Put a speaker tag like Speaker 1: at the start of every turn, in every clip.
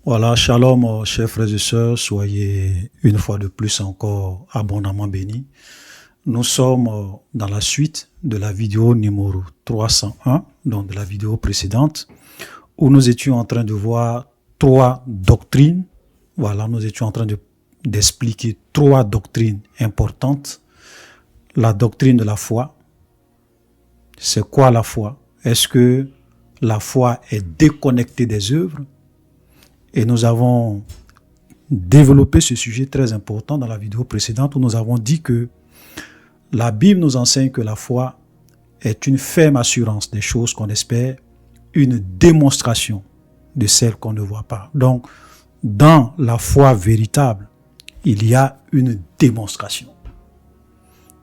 Speaker 1: Voilà, shalom, chers frères et sœurs, soyez une fois de plus encore abondamment bénis. Nous sommes dans la suite de la vidéo numéro 301, donc de la vidéo précédente, où nous étions en train de voir trois doctrines. Voilà, nous étions en train d'expliquer trois doctrines importantes. La doctrine de la foi. C'est quoi la foi? Est-ce que la foi est déconnectée des œuvres? Et nous avons développé ce sujet très important dans la vidéo précédente où nous avons dit que la Bible nous enseigne que la foi est une ferme assurance des choses qu'on espère, une démonstration de celles qu'on ne voit pas. Donc, dans la foi véritable, il y a une démonstration.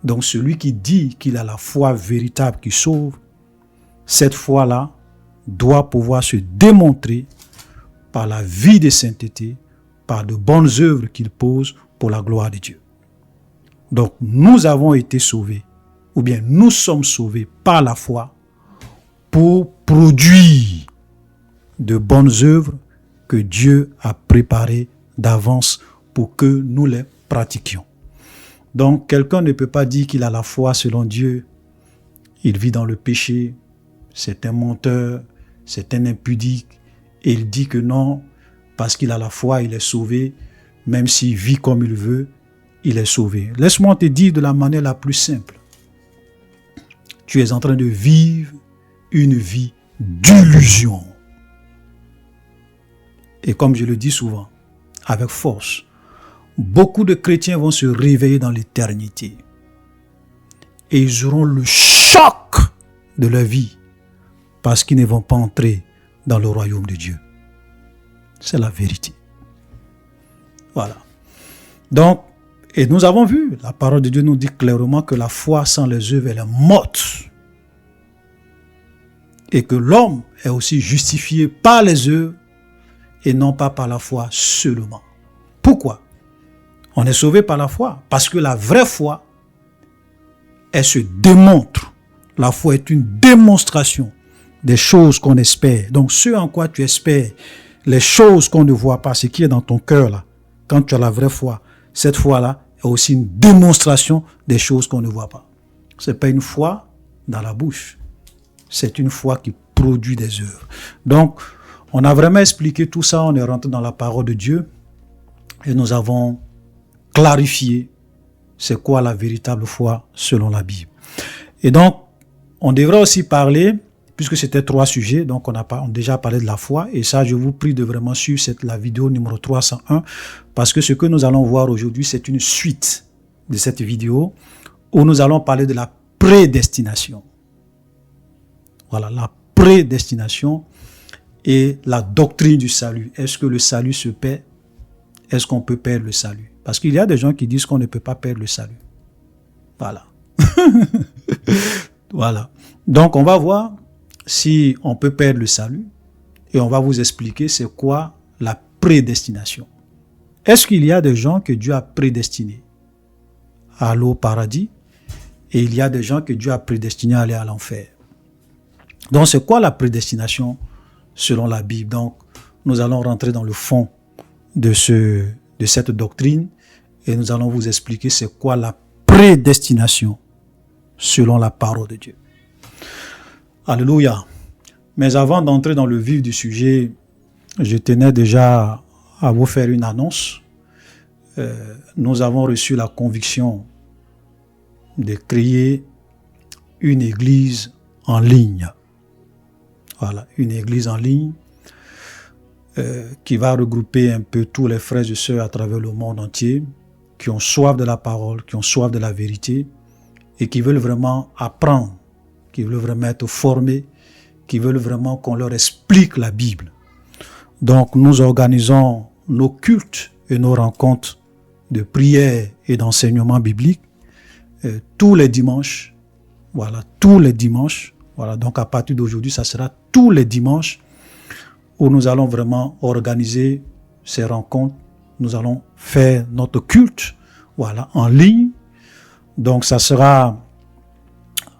Speaker 1: Donc, celui qui dit qu'il a la foi véritable qui sauve, cette foi-là doit pouvoir se démontrer par la vie de sainteté, par de bonnes œuvres qu'il pose pour la gloire de Dieu. Donc, nous avons été sauvés, ou bien nous sommes sauvés par la foi pour produire de bonnes œuvres que Dieu a préparées d'avance pour que nous les pratiquions. Donc, quelqu'un ne peut pas dire qu'il a la foi selon Dieu. Il vit dans le péché, c'est un menteur, c'est un impudique, et il dit que non, parce qu'il a la foi, il est sauvé, même s'il vit comme il veut, il est sauvé. Laisse-moi te dire de la manière la plus simple. Tu es en train de vivre une vie d'illusion. Et comme je le dis souvent, avec force, beaucoup de chrétiens vont se réveiller dans l'éternité. Et ils auront le choc de leur vie parce qu'ils ne vont pas entrer dans le royaume de Dieu. C'est la vérité. Voilà. Donc, et nous avons vu, la parole de Dieu nous dit clairement que la foi sans les œuvres, elle est morte. Et que l'homme est aussi justifié par les œuvres et non pas par la foi seulement. Pourquoi? On est sauvé par la foi. Parce que la vraie foi, elle se démontre. La foi est une démonstration des choses qu'on espère. Donc, ce en quoi tu espères, les choses qu'on ne voit pas, ce qui est dans ton cœur là, quand tu as la vraie foi, cette foi-là est aussi une démonstration des choses qu'on ne voit pas. Ce n'est pas une foi dans la bouche. C'est une foi qui produit des œuvres. Donc, on a vraiment expliqué tout ça, on est rentré dans la parole de Dieu et nous avons clarifié c'est quoi la véritable foi selon la Bible. Et donc, on devrait aussi parler, puisque c'était trois sujets, donc on a déjà parlé de la foi, et ça, je vous prie de vraiment suivre la vidéo numéro 301, parce que ce que nous allons voir aujourd'hui, c'est une suite de cette vidéo, où nous allons parler de la prédestination. Voilà, la prédestination et la doctrine du salut. Est-ce que le salut se perd? Est-ce qu'on peut perdre le salut? Parce qu'il y a des gens qui disent qu'on ne peut pas perdre le salut. Voilà. Voilà. Donc, on va voir si on peut perdre le salut et on va vous expliquer c'est quoi la prédestination. Est-ce qu'il y a des gens que Dieu a prédestinés à aller au paradis et il y a des gens que Dieu a prédestinés à aller à l'enfer? Donc, c'est quoi la prédestination selon la Bible? Donc, nous allons rentrer dans le fond de cette doctrine et nous allons vous expliquer c'est quoi la prédestination selon la parole de Dieu. Alléluia. Mais avant d'entrer dans le vif du sujet, je tenais déjà à vous faire une annonce. Nous avons reçu la conviction de créer une église en ligne. Voilà, une église en ligne qui va regrouper un peu tous les frères et sœurs à travers le monde entier qui ont soif de la parole, qui ont soif de la vérité et qui veulent vraiment apprendre, qui veulent vraiment être formés, qui veulent vraiment qu'on leur explique la Bible. Donc nous organisons nos cultes et nos rencontres de prière et d'enseignement biblique tous les dimanches. Voilà, tous les dimanches. Voilà, donc à partir d'aujourd'hui, ça sera tous les dimanches où nous allons vraiment organiser ces rencontres. Nous allons faire notre culte, voilà, en ligne. Donc ça sera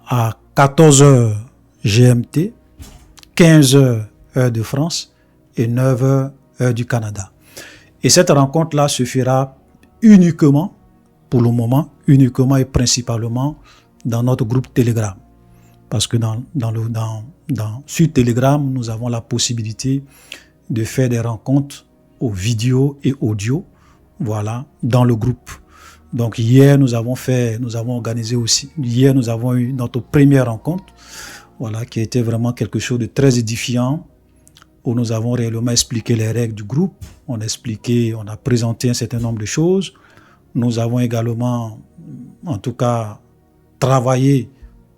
Speaker 1: à 14h GMT, 15h heure de France et 9h heure du Canada. Et cette rencontre-là se fera uniquement, pour le moment, uniquement et principalement dans notre groupe Telegram. Parce que sur Telegram, nous avons la possibilité de faire des rencontres aux vidéos et audio, voilà, dans le groupe. Donc hier, nous avons organisé aussi, hier nous avons eu notre première rencontre, voilà, qui a été vraiment quelque chose de très édifiant, où nous avons réellement expliqué les règles du groupe, on a présenté un certain nombre de choses. Nous avons également, en tout cas, travaillé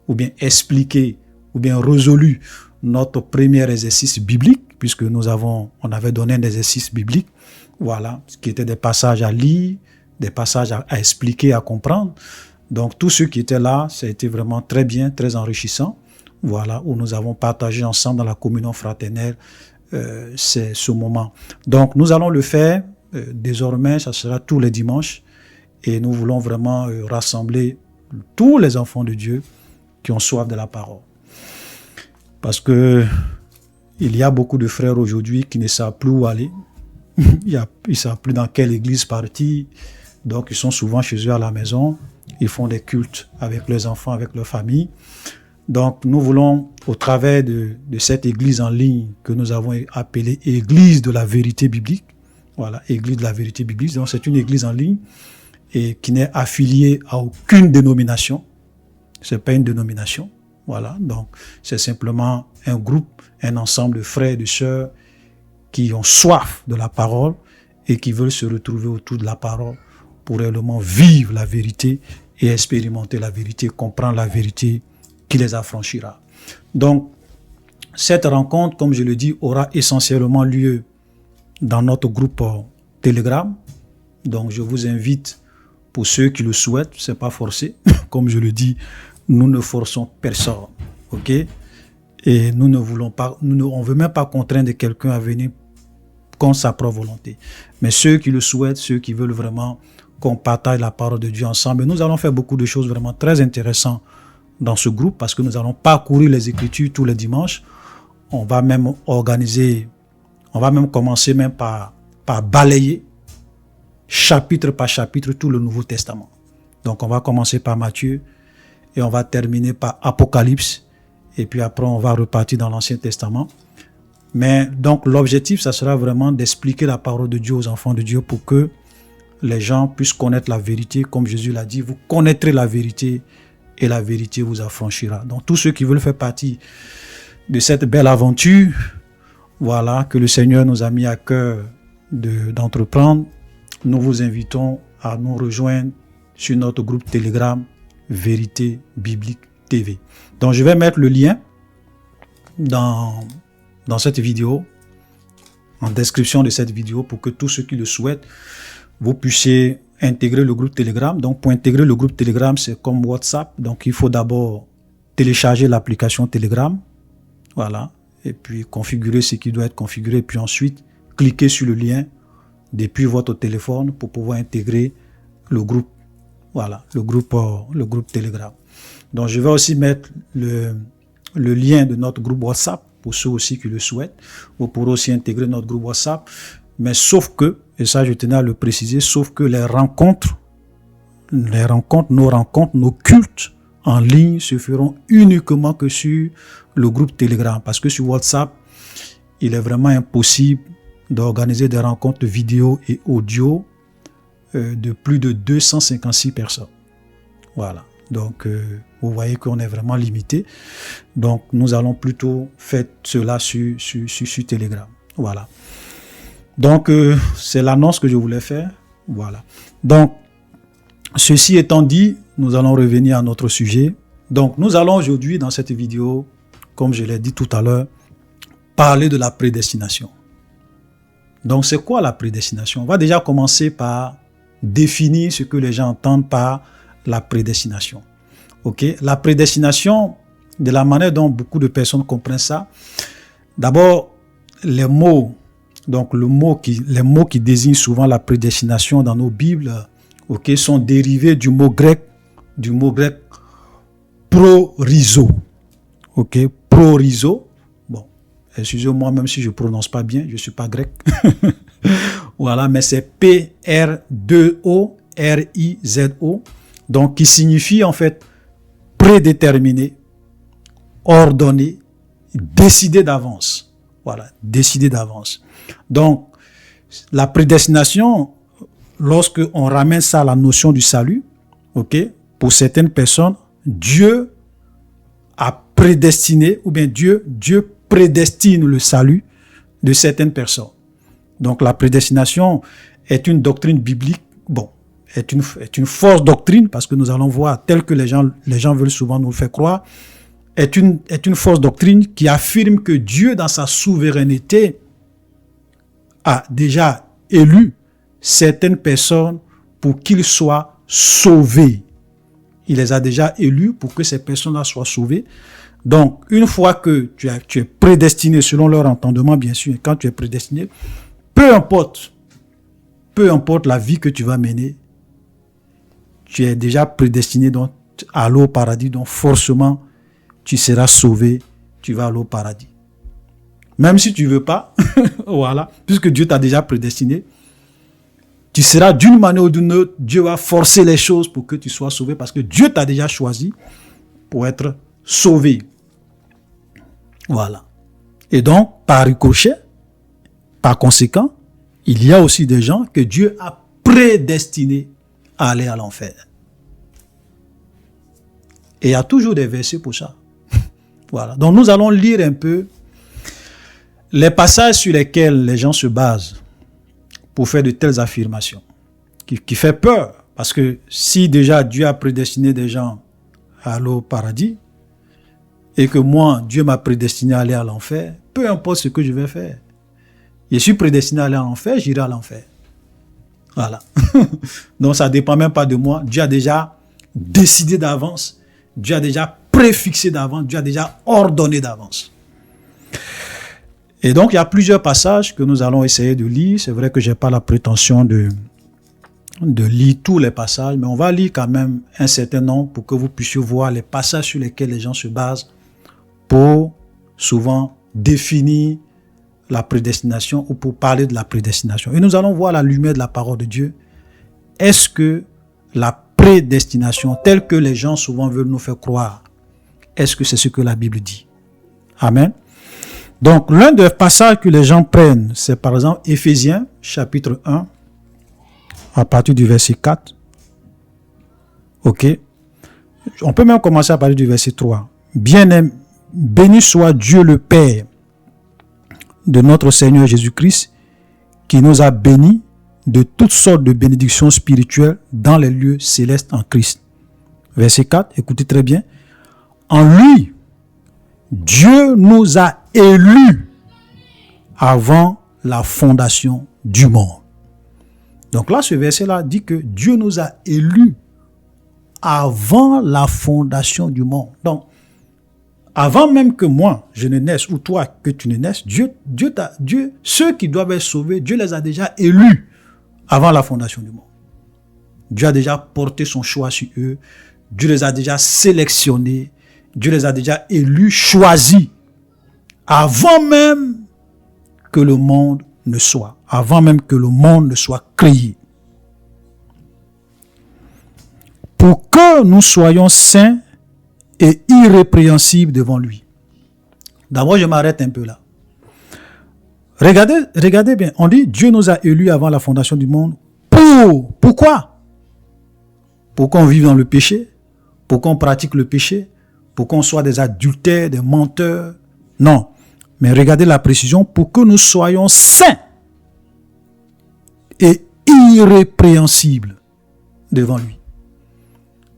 Speaker 1: ou bien expliqué ou bien résolu notre premier exercice biblique, puisque on avait donné un exercice biblique, voilà, qui était des passages à lire, des passages à expliquer, à comprendre. Donc, tous ceux qui étaient là, ça a été vraiment très bien, très enrichissant, voilà, où nous avons partagé ensemble dans la communion fraternelle c'est ce moment. Donc, nous allons le faire désormais, ça sera tous les dimanches, et nous voulons vraiment rassembler tous les enfants de Dieu qui ont soif de la parole. Parce que il y a beaucoup de frères aujourd'hui qui ne savent plus où aller, ils ne savent plus dans quelle église partir, donc ils sont souvent chez eux à la maison, ils font des cultes avec leurs enfants, avec leur famille. Donc nous voulons, au travers de cette église en ligne que nous avons appelée Église de la vérité biblique, voilà, Église de la vérité biblique, donc c'est une église en ligne et qui n'est affiliée à aucune dénomination, c'est pas une dénomination, voilà, donc c'est simplement un groupe, un ensemble de frères et de sœurs qui ont soif de la parole et qui veulent se retrouver autour de la parole pour réellement vivre la vérité et expérimenter la vérité, comprendre la vérité qui les affranchira. Donc, cette rencontre, comme je le dis, aura essentiellement lieu dans notre groupe Telegram. Donc, je vous invite, pour ceux qui le souhaitent, c'est pas forcé. Comme je le dis, nous ne forçons personne, ok? Et nous ne voulons pas, on veut même pas contraindre quelqu'un à venir contre sa propre volonté. Mais ceux qui le souhaitent, ceux qui veulent vraiment qu'on partage la parole de Dieu ensemble, nous allons faire beaucoup de choses vraiment très intéressantes dans ce groupe, parce que nous allons parcourir les Écritures tous les dimanches. On va même commencer même par balayer chapitre par chapitre tout le Nouveau Testament. Donc on va commencer par Matthieu et on va terminer par Apocalypse et puis après on va repartir dans l'Ancien Testament. Mais donc l'objectif, ça sera vraiment d'expliquer la parole de Dieu aux enfants de Dieu pour que les gens puissent connaître la vérité. Comme Jésus l'a dit, vous connaîtrez la vérité et la vérité vous affranchira. Donc tous ceux qui veulent faire partie de cette belle aventure, voilà, que le Seigneur nous a mis à cœur d'entreprendre, nous vous invitons à nous rejoindre sur notre groupe Telegram Vérité Biblique TV. Donc je vais mettre le lien dans cette vidéo, en description de cette vidéo, pour que tous ceux qui le souhaitent, vous puissiez intégrer le groupe Telegram. Donc pour intégrer le groupe Telegram, c'est comme WhatsApp. Donc il faut d'abord télécharger l'application Telegram, voilà, et puis configurer ce qui doit être configuré, puis ensuite cliquer sur le lien depuis votre téléphone pour pouvoir intégrer le groupe, voilà, le groupe Telegram. Donc je vais aussi mettre le lien de notre groupe WhatsApp pour ceux aussi qui le souhaitent. Vous pourrez aussi intégrer notre groupe WhatsApp, mais sauf que, et ça je tenais à le préciser, sauf que nos rencontres, nos cultes en ligne se feront uniquement que sur le groupe Telegram, parce que sur WhatsApp, il est vraiment impossible d'organiser des rencontres vidéo et audio de plus de 256 personnes. Voilà. Donc, vous voyez qu'on est vraiment limité. Donc, nous allons plutôt faire cela sur Telegram. Voilà. Donc, c'est l'annonce que je voulais faire. Voilà. Donc, ceci étant dit, nous allons revenir à notre sujet. Donc, nous allons aujourd'hui, dans cette vidéo, comme je l'ai dit tout à l'heure, parler de la prédestination. Donc, c'est quoi la prédestination? On va déjà commencer par définir ce que les gens entendent par la prédestination. Ok? La prédestination, de la manière dont beaucoup de personnes comprennent ça, d'abord, les mots qui désignent souvent la prédestination dans nos Bibles, ok, sont dérivés du mot grec prorizo. Ok? Prorizo. Bon, Excusez-moi, même si je ne prononce pas bien, je ne suis pas grec. Voilà, mais c'est P-R-2-O-R-I-Z-O. Donc, qui signifie en fait prédéterminé, ordonné, décidé d'avance. Voilà, décidé d'avance. Donc, la prédestination, lorsque on ramène ça à la notion du salut, ok, pour certaines personnes, Dieu a prédestiné, ou bien Dieu prédestine le salut de certaines personnes. Donc la prédestination est une doctrine biblique, bon, est une fausse doctrine, parce que nous allons voir, tel que les gens veulent souvent nous le faire croire, est une fausse doctrine qui affirme que Dieu, dans sa souveraineté, a déjà élu certaines personnes pour qu'ils soient sauvés. Il les a déjà élus pour que ces personnes-là soient sauvées. Donc, une fois que tu es prédestiné selon leur entendement, bien sûr, quand tu es prédestiné, peu importe la vie que tu vas mener, tu es déjà prédestiné donc, à aller au paradis, donc forcément, tu seras sauvé, tu vas aller au paradis. Même si tu ne veux pas, voilà, puisque Dieu t'a déjà prédestiné, tu seras d'une manière ou d'une autre, Dieu va forcer les choses pour que tu sois sauvé, parce que Dieu t'a déjà choisi pour être sauvé. Voilà. Et donc, par ricochet, par conséquent, il y a aussi des gens que Dieu a prédestinés à aller à l'enfer. Et il y a toujours des versets pour ça. Voilà. Donc, nous allons lire un peu les passages sur lesquels les gens se basent pour faire de telles affirmations, qui fait peur. Parce que si déjà Dieu a prédestiné des gens à aller au paradis, et que moi, Dieu m'a prédestiné à aller à l'enfer, peu importe ce que je vais faire. Je suis prédestiné à aller à l'enfer, j'irai à l'enfer. Voilà. Donc ça ne dépend même pas de moi. Dieu a déjà décidé d'avance. Dieu a déjà préfixé d'avance. Dieu a déjà ordonné d'avance. Et donc, il y a plusieurs passages que nous allons essayer de lire. C'est vrai que je n'ai pas la prétention de lire tous les passages, mais on va lire quand même un certain nombre pour que vous puissiez voir les passages sur lesquels les gens se basent pour souvent définir la prédestination ou pour parler de la prédestination. Et nous allons voir à la lumière de la parole de Dieu. Est-ce que la prédestination, telle que les gens souvent veulent nous faire croire, est-ce que c'est ce que la Bible dit? Amen. Donc, l'un des passages que les gens prennent, c'est par exemple Éphésiens, chapitre 1, à partir du verset 4. Ok. On peut même commencer à partir du verset 3. Bien-aimé, béni soit Dieu le Père de notre Seigneur Jésus-Christ, qui nous a bénis de toutes sortes de bénédictions spirituelles dans les lieux célestes en Christ. Verset 4, écoutez très bien. En lui, Dieu nous a élus avant la fondation du monde. Donc là, ce verset-là dit que Dieu nous a élus avant la fondation du monde. Donc, avant même que moi, je ne naisse, ou toi, que tu ne naisses, Dieu, ceux qui doivent être sauvés, Dieu les a déjà élus avant la fondation du monde. Dieu a déjà porté son choix sur eux. Dieu les a déjà sélectionnés. Dieu les a déjà élus, choisis, avant même que le monde ne soit, avant même que le monde ne soit créé. Pour que nous soyons saints et irrépréhensibles devant lui. D'abord, je m'arrête un peu là. Regardez bien, on dit Dieu nous a élus avant la fondation du monde. Pourquoi? Pour qu'on vive dans le péché, pour qu'on pratique le péché, pour qu'on soit des adultères, des menteurs. Non. Mais regardez la précision, pour que nous soyons saints et irrépréhensibles devant lui.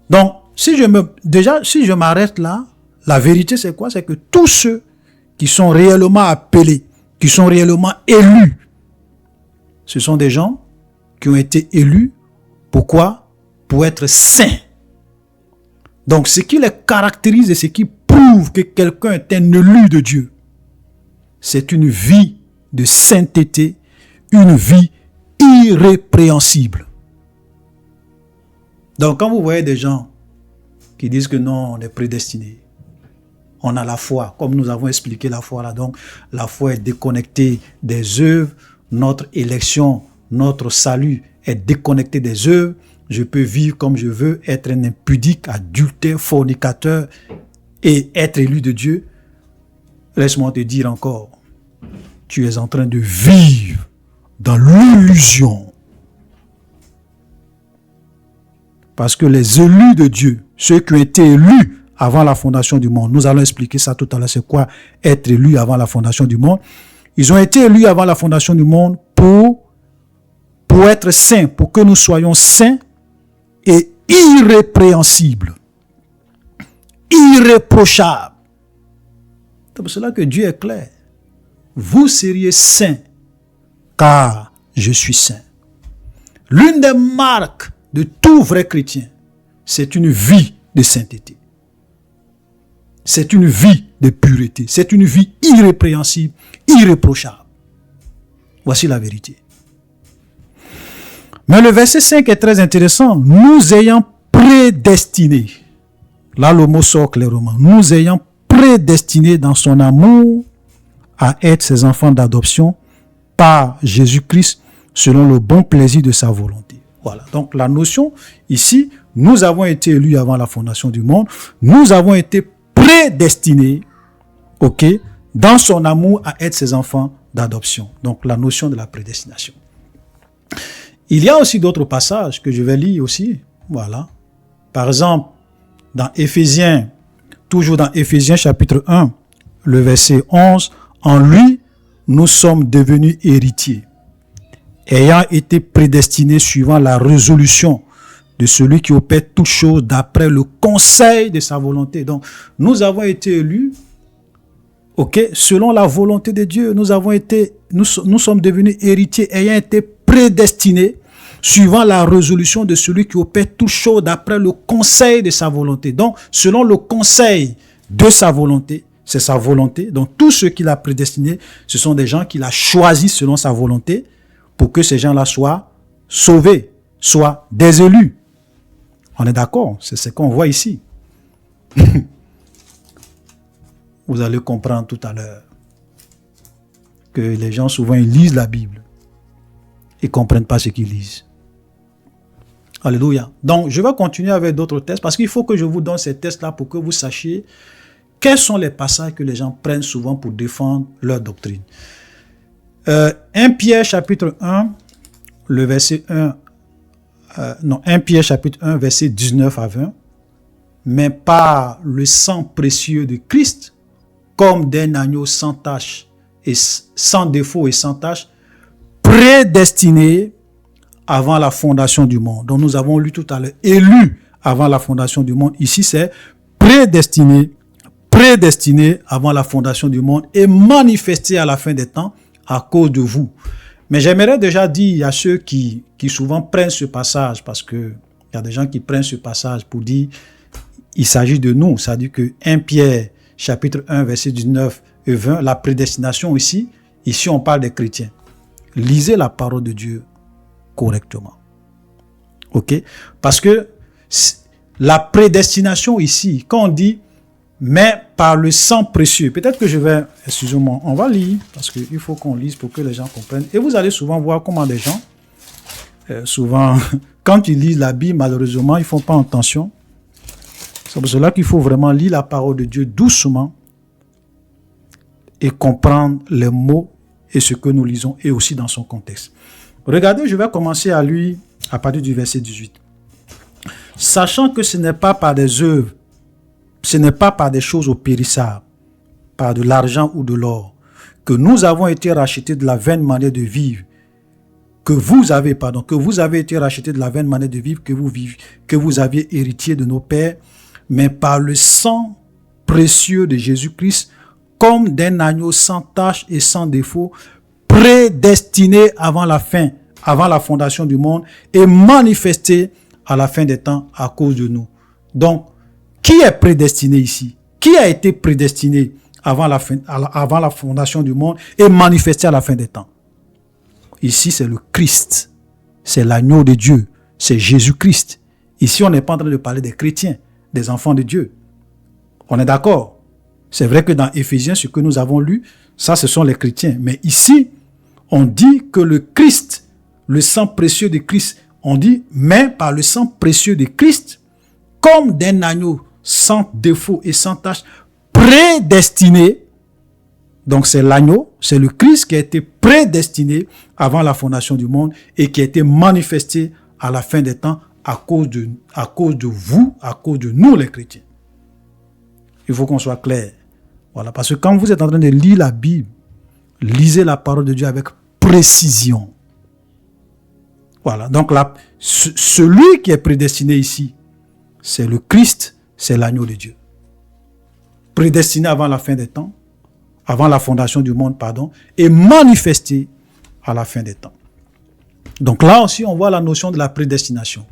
Speaker 1: Donc, si je m'arrête là, la vérité c'est quoi? C'est que tous ceux qui sont réellement appelés, qui sont réellement élus, ce sont des gens qui ont été élus. Pourquoi? Pour être saints. Donc, ce qui les caractérise et ce qui prouve que quelqu'un est un élu de Dieu, c'est une vie de sainteté, une vie irrépréhensible. Donc, quand vous voyez des gens qui disent que non, on est prédestinés, on a la foi, comme nous avons expliqué la foi là. Donc, la foi est déconnectée des œuvres. Notre élection, notre salut est déconnecté des œuvres. Je peux vivre comme je veux, être un impudique, adultère, fornicateur et être élu de Dieu. Laisse-moi te dire encore, tu es en train de vivre dans l'illusion. Parce que les élus de Dieu, ceux qui ont été élus avant la fondation du monde, nous allons expliquer ça tout à l'heure, c'est quoi être élu avant la fondation du monde. Ils ont été élus avant la fondation du monde pour être saints, pour que nous soyons saints et irrépréhensibles, irréprochables. C'est pour cela que Dieu est clair. Vous seriez saints, car je suis saint. L'une des marques de tout vrai chrétien, c'est une vie de sainteté. C'est une vie de pureté. C'est une vie irrépréhensible, irréprochable. Voici la vérité. Mais le verset 5 est très intéressant. Nous ayant prédestinés. Là, le mot sort clairement. Nous ayant prédestinés dans son amour à être ses enfants d'adoption par Jésus-Christ selon le bon plaisir de sa volonté. Voilà. Donc, la notion ici, nous avons été élus avant la fondation du monde. Nous avons été prédestinés, ok, dans son amour à être ses enfants d'adoption. Donc, la notion de la prédestination. Il y a aussi d'autres passages que je vais lire aussi. Voilà. Par exemple, dans Éphésiens, toujours dans Éphésiens chapitre 1, le verset 11, en lui, nous sommes devenus héritiers, ayant été prédestinés suivant la résolution de celui qui opère toutes choses d'après le conseil de sa volonté. Donc, nous avons été élus, ok, selon la volonté de Dieu. Nous sommes devenus héritiers, ayant été prédestinés suivant la résolution de celui qui opère toutes choses d'après le conseil de sa volonté. Donc, selon le conseil de sa volonté, c'est sa volonté. Donc, tous ceux qu'il a prédestinés, ce sont des gens qu'il a choisis selon sa volonté pour que ces gens-là soient sauvés, soient des élus. On est d'accord? C'est ce qu'on voit ici. Vous allez comprendre tout à l'heure que les gens, souvent, ils lisent la Bible et ne comprennent pas ce qu'ils lisent. Alléluia. Donc, je vais continuer avec d'autres tests parce qu'il faut que je vous donne ces tests-là pour que vous sachiez quels sont les passages que les gens prennent souvent pour défendre leur doctrine. 1 Pierre chapitre 1, le verset 1 Pierre chapitre 1, verset 19 à 20. Mais par le sang précieux de Christ, comme d'un agneau sans tache et sans défaut et sans tache, prédestiné avant la fondation du monde. Donc nous avons lu tout à l'heure, élu avant la fondation du monde. Ici c'est prédestiné avant la fondation du monde et manifesté à la fin des temps à cause de vous. Mais j'aimerais déjà dire à ceux qui souvent prennent ce passage, parce que il y a des gens qui prennent ce passage pour dire il s'agit de nous. C'est-à-dire que 1 Pierre chapitre 1 verset 19 et 20, la prédestination ici on parle des chrétiens. Lisez la parole de Dieu correctement. Ok? Parce que la prédestination ici, quand on dit mais par le sang précieux, peut-être que je vais, excusez-moi, on va lire, parce qu'il faut qu'on lise pour que les gens comprennent. Et vous allez souvent voir comment les gens, souvent, quand ils lisent la Bible, malheureusement, ils ne font pas attention. C'est pour cela qu'il faut vraiment lire la parole de Dieu doucement et comprendre les mots et ce que nous lisons et aussi dans son contexte. Regardez, je vais commencer à lire à partir du verset 18. Sachant que ce n'est pas par des œuvres, ce n'est pas par des choses périssables, par de l'argent ou de l'or, que nous avons été rachetés de la vaine manière de vivre, que vous avez été rachetés de la vaine manière de vivre que vous aviez hérité de nos pères, mais par le sang précieux de Jésus-Christ, comme d'un agneau sans tache et sans défaut, prédestiné avant la fondation du monde et manifesté à la fin des temps à cause de nous. Donc, qui est prédestiné ici? Qui a été prédestiné avant la fondation du monde et manifesté à la fin des temps? Ici, c'est le Christ. C'est l'agneau de Dieu. C'est Jésus-Christ. Ici, on n'est pas en train de parler des chrétiens, des enfants de Dieu. On est d'accord? C'est vrai que dans Éphésiens, ce que nous avons lu, ça, ce sont les chrétiens. Mais ici, on dit que le Christ, le sang précieux de Christ, on dit, mais par le sang précieux de Christ, comme d'un agneau sans défaut et sans tache, prédestiné. Donc c'est l'agneau, c'est le Christ qui a été prédestiné avant la fondation du monde et qui a été manifesté à la fin des temps à cause de vous, à cause de nous les chrétiens. Il faut qu'on soit clair. Voilà, parce que quand vous êtes en train de lire la Bible, lisez la parole de Dieu avec précision. Voilà, donc là, celui qui est prédestiné ici, c'est le Christ, c'est l'agneau de Dieu. Prédestiné avant la fin des temps, avant la fondation du monde, pardon, et manifesté à la fin des temps. Donc là aussi, on voit la notion de la prédestination.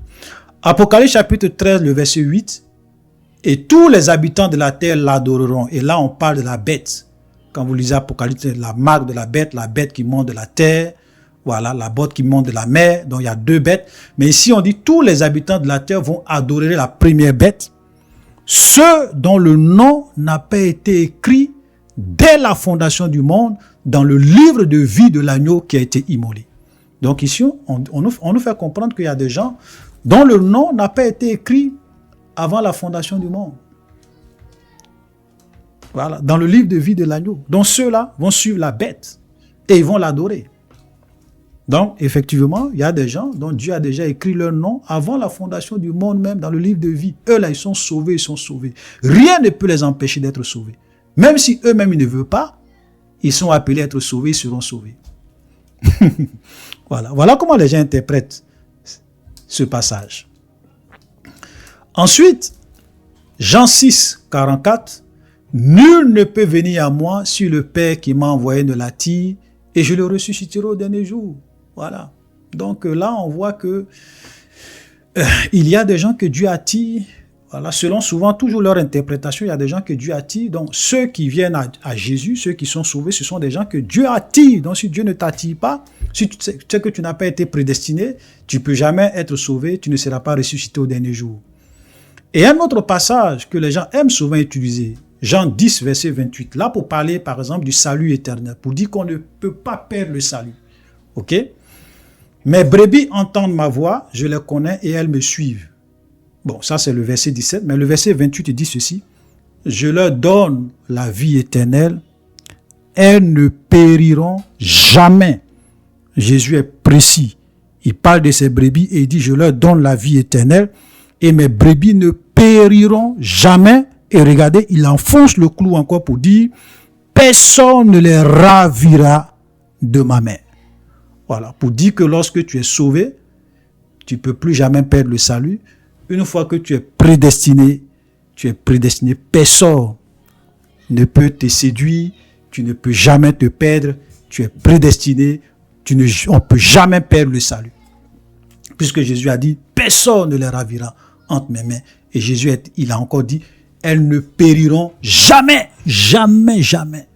Speaker 1: Apocalypse chapitre 13, le verset 8, « Et tous les habitants de la terre l'adoreront. » Et là, on parle de la bête. Quand vous lisez Apocalypse, la marque de la bête qui monte de la terre, voilà, la bête qui monte de la mer, donc il y a deux bêtes. Mais ici, on dit tous les habitants de la terre vont adorer la première bête, ceux dont le nom n'a pas été écrit dès la fondation du monde dans le livre de vie de l'agneau qui a été immolé. Donc ici, on nous fait comprendre qu'il y a des gens dont le nom n'a pas été écrit avant la fondation du monde. Voilà, dans le livre de vie de l'agneau. Donc ceux-là vont suivre la bête et ils vont l'adorer. Donc, effectivement, il y a des gens dont Dieu a déjà écrit leur nom avant la fondation du monde même dans le livre de vie. Eux, là, ils sont sauvés, ils sont sauvés. Rien ne peut les empêcher d'être sauvés. Même si eux-mêmes, ils ne veulent pas, ils sont appelés à être sauvés, ils seront sauvés. Voilà comment les gens interprètent ce passage. Ensuite, Jean 6, 44, « Nul ne peut venir à moi si le Père qui m'a envoyé ne l'attire, et je le ressusciterai au dernier jour. » Voilà. Donc là, on voit que il y a des gens que Dieu attire. Voilà. Selon souvent toujours leur interprétation, il y a des gens que Dieu attire. Donc ceux qui viennent à Jésus, ceux qui sont sauvés, ce sont des gens que Dieu attire. Donc si Dieu ne t'attire pas, si tu sais que tu n'as pas été prédestiné, tu ne peux jamais être sauvé, tu ne seras pas ressuscité au dernier jour. Et un autre passage que les gens aiment souvent utiliser, Jean 10, verset 28, là pour parler par exemple du salut éternel, pour dire qu'on ne peut pas perdre le salut. Ok? Mes brebis entendent ma voix, je les connais et elles me suivent. Bon, ça c'est le verset 17, mais le verset 28 dit ceci, je leur donne la vie éternelle, elles ne périront jamais. Jésus est précis. Il parle de ses brebis et il dit, je leur donne la vie éternelle et mes brebis ne périront jamais. Et regardez, il enfonce le clou encore pour dire, personne ne les ravira de ma main. Voilà, pour dire que lorsque tu es sauvé, tu ne peux plus jamais perdre le salut. Une fois que tu es prédestiné, personne ne peut te séduire, tu ne peux jamais te perdre, tu es prédestiné, on ne peut jamais perdre le salut. Puisque Jésus a dit, personne ne les ravira entre mes mains. Et Jésus, il a encore dit, elles ne périront jamais, jamais, jamais.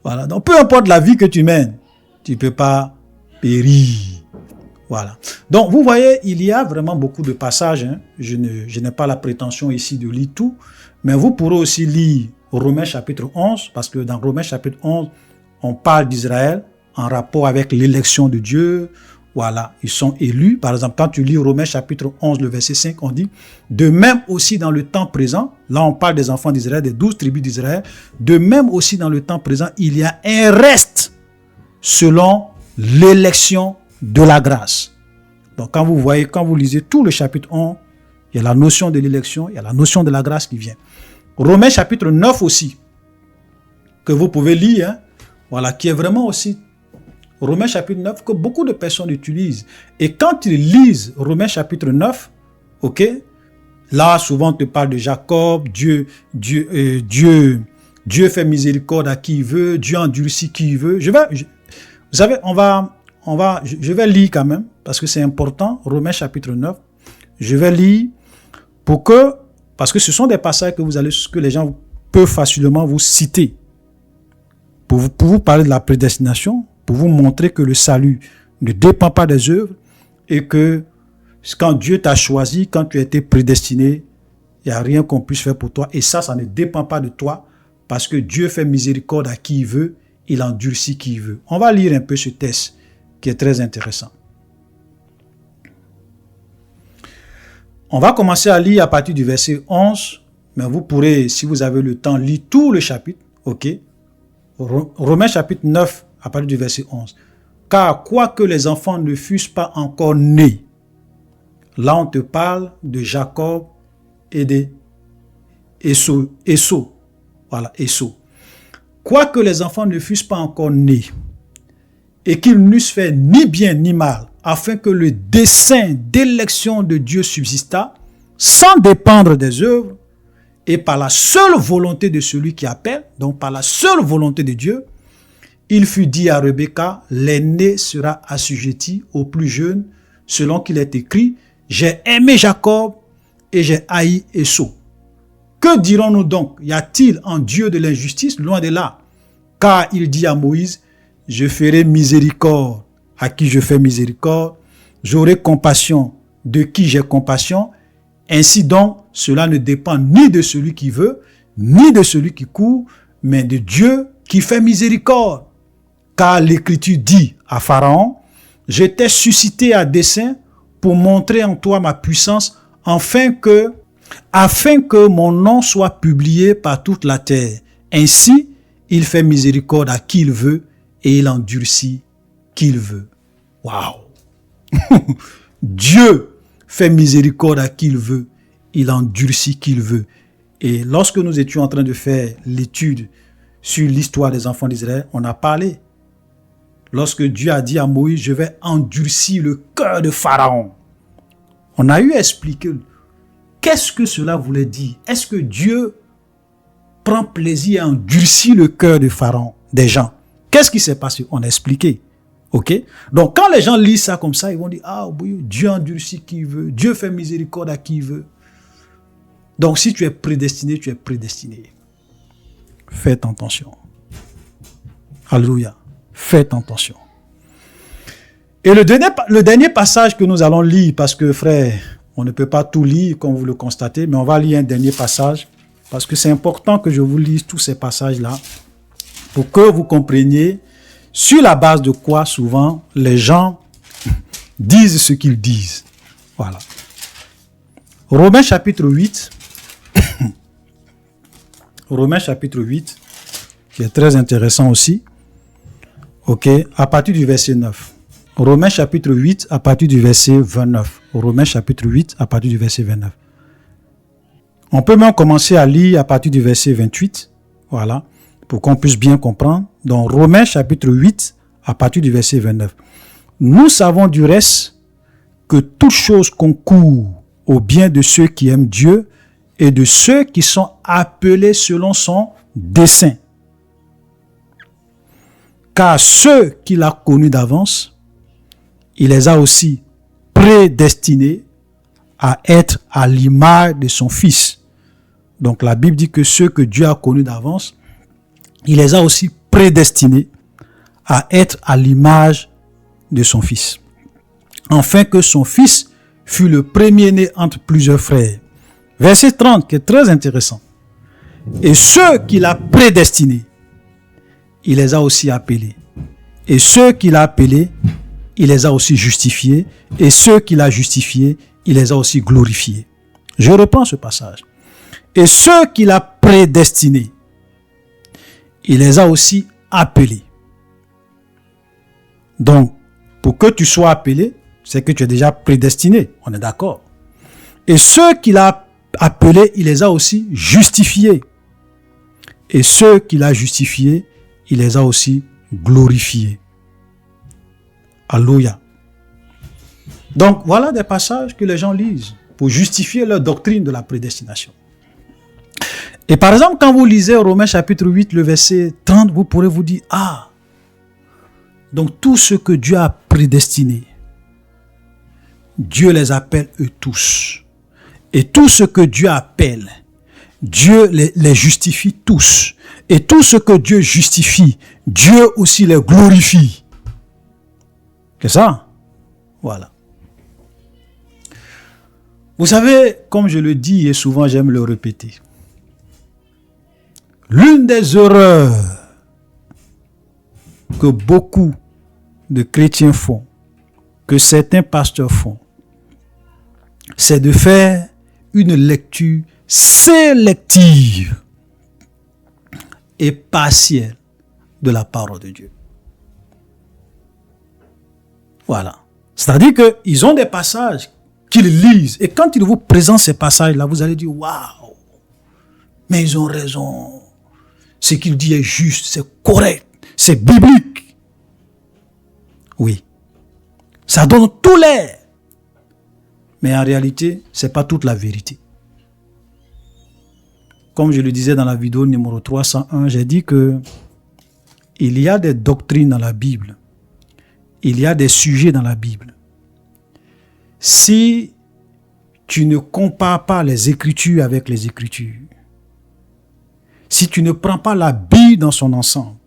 Speaker 1: Voilà, donc peu importe la vie que tu mènes, tu ne peux pas périr. Voilà. Donc, vous voyez, il y a vraiment beaucoup de passages. Hein. Je n'ai pas la prétention ici de lire tout, mais vous pourrez aussi lire Romains chapitre 11, parce que dans Romains chapitre 11, on parle d'Israël en rapport avec l'élection de Dieu. Voilà, ils sont élus. Par exemple, quand tu lis Romains chapitre 11, le verset 5, on dit, de même aussi dans le temps présent, là on parle des enfants d'Israël, des 12 tribus d'Israël, de même aussi dans le temps présent, il y a un reste selon l'élection de la grâce. Donc quand vous lisez tout le chapitre 11, il y a la notion de l'élection, il y a la notion de la grâce qui vient. Romains chapitre 9 aussi, que vous pouvez lire, hein, voilà, qui est vraiment aussi Romains chapitre 9, que beaucoup de personnes utilisent. Et quand ils lisent Romains chapitre 9, ok, là souvent on te parle de Jacob, Dieu fait miséricorde à qui il veut, Dieu endurcit qui il veut. Vous savez, je vais lire quand même, parce que c'est important, Romains chapitre 9. Je vais lire parce que ce sont des passages que les gens peuvent facilement vous citer. Pour vous parler de la prédestination, pour vous montrer que le salut ne dépend pas des œuvres et que quand Dieu t'a choisi, quand tu as été prédestiné, Il n'y a rien qu'on puisse faire pour toi. Et ça ne dépend pas de toi. Parce que Dieu fait miséricorde à qui il veut. Il endurcit qui il veut. On va lire un peu ce texte qui est très intéressant. On va commencer à lire à partir du verset 11. Mais vous pourrez, si vous avez le temps, lire tout le chapitre. Ok. Romains chapitre 9 à partir du verset 11. Car quoique les enfants ne fussent pas encore nés, là on te parle de Jacob et d'Ésaü. Voilà, Ésaü. Quoique les enfants ne fussent pas encore nés, et qu'ils n'eussent fait ni bien ni mal, afin que le dessein d'élection de Dieu subsistât, sans dépendre des œuvres, et par la seule volonté de celui qui appelle, donc par la seule volonté de Dieu, il fut dit à Rebecca, l'aîné sera assujetti au plus jeune, selon qu'il est écrit, j'ai aimé Jacob et j'ai haï Ésaü. Que dirons-nous donc? Y a-t-il en Dieu de l'injustice? Loin de là. Car il dit à Moïse, je ferai miséricorde à qui je fais miséricorde, j'aurai compassion de qui j'ai compassion. Ainsi donc, cela ne dépend ni de celui qui veut, ni de celui qui court, mais de Dieu qui fait miséricorde. Car l'Écriture dit à Pharaon, je t'ai suscité à dessein pour montrer en toi ma puissance, afin que mon nom soit publié par toute la terre. Ainsi, il fait miséricorde à qui il veut et il endurcit qui il veut. Waouh! Dieu fait miséricorde à qui il veut, il endurcit qui il veut. Et lorsque nous étions en train de faire l'étude sur l'histoire des enfants d'Israël, on a parlé. Lorsque Dieu a dit à Moïse, je vais endurcir le cœur de Pharaon. On a eu à expliquer qu'est-ce que cela voulait dire. Est-ce que Dieu prend plaisir à endurcir le cœur de Pharaon, des gens? Qu'est-ce qui s'est passé? On a expliqué. Ok? Donc quand les gens lisent ça comme ça, ils vont dire, ah oui, Dieu endurcit qui il veut, Dieu fait miséricorde à qui il veut. Donc si tu es prédestiné, tu es prédestiné. Faites attention. Alléluia. Faites attention. Et le dernier passage que nous allons lire, parce que frère, on ne peut pas tout lire comme vous le constatez, mais on va lire un dernier passage, parce que c'est important que je vous lise tous ces passages-là, pour que vous compreniez sur la base de quoi souvent les gens disent ce qu'ils disent. Voilà. Romains chapitre 8. Romains chapitre 8, qui est très intéressant aussi. Ok, à partir du verset 9. Romains chapitre 8, à partir du verset 29. Romains chapitre 8, à partir du verset 29. On peut même commencer à lire à partir du verset 28. Voilà, pour qu'on puisse bien comprendre. Donc, Romains chapitre 8, à partir du verset 29. Nous savons du reste que toute chose concourt au bien de ceux qui aiment Dieu et de ceux qui sont appelés selon son dessein. Car ceux qu'il a connus d'avance, il les a aussi prédestinés à être à l'image de son Fils. Donc la Bible dit que ceux que Dieu a connus d'avance, il les a aussi prédestinés à être à l'image de son Fils. Afin que son Fils fût le premier-né entre plusieurs frères. Verset 30, qui est très intéressant. Et ceux qu'il a prédestinés, il les a aussi appelés. Et ceux qu'il a appelés, il les a aussi justifiés. Et ceux qu'il a justifiés, il les a aussi glorifiés. Je reprends ce passage. Et ceux qu'il a prédestinés, il les a aussi appelés. Donc, pour que tu sois appelé, c'est que tu es déjà prédestiné. On est d'accord. Et ceux qu'il a appelés, il les a aussi justifiés. Et ceux qu'il a justifiés, il les a aussi glorifiés. Alléluia. Donc, voilà des passages que les gens lisent pour justifier leur doctrine de la prédestination. Et par exemple, quand vous lisez Romains chapitre 8, le verset 30, vous pourrez vous dire, ah, donc tout ce que Dieu a prédestiné, Dieu les appelle eux tous. Et tout ce que Dieu appelle, Dieu les justifie tous. Et tout ce que Dieu justifie, Dieu aussi les glorifie. C'est ça? Voilà. Vous savez, comme je le dis et souvent j'aime le répéter, l'une des erreurs que beaucoup de chrétiens font, que certains pasteurs font, c'est de faire une lecture sélective et partielle de la parole de Dieu. Voilà. C'est-à-dire qu'ils ont des passages qu'ils lisent et quand ils vous présentent ces passages-là, vous allez dire « Waouh, mais ils ont raison. Ce qu'il dit est juste, c'est correct, c'est biblique. » Oui. Ça donne tout l'air. Mais en réalité, ce n'est pas toute la vérité. Comme je le disais dans la vidéo numéro 301, j'ai dit que il y a des doctrines dans la Bible. Il y a des sujets dans la Bible. Si tu ne compares pas les Écritures avec les Écritures, si tu ne prends pas la Bible dans son ensemble,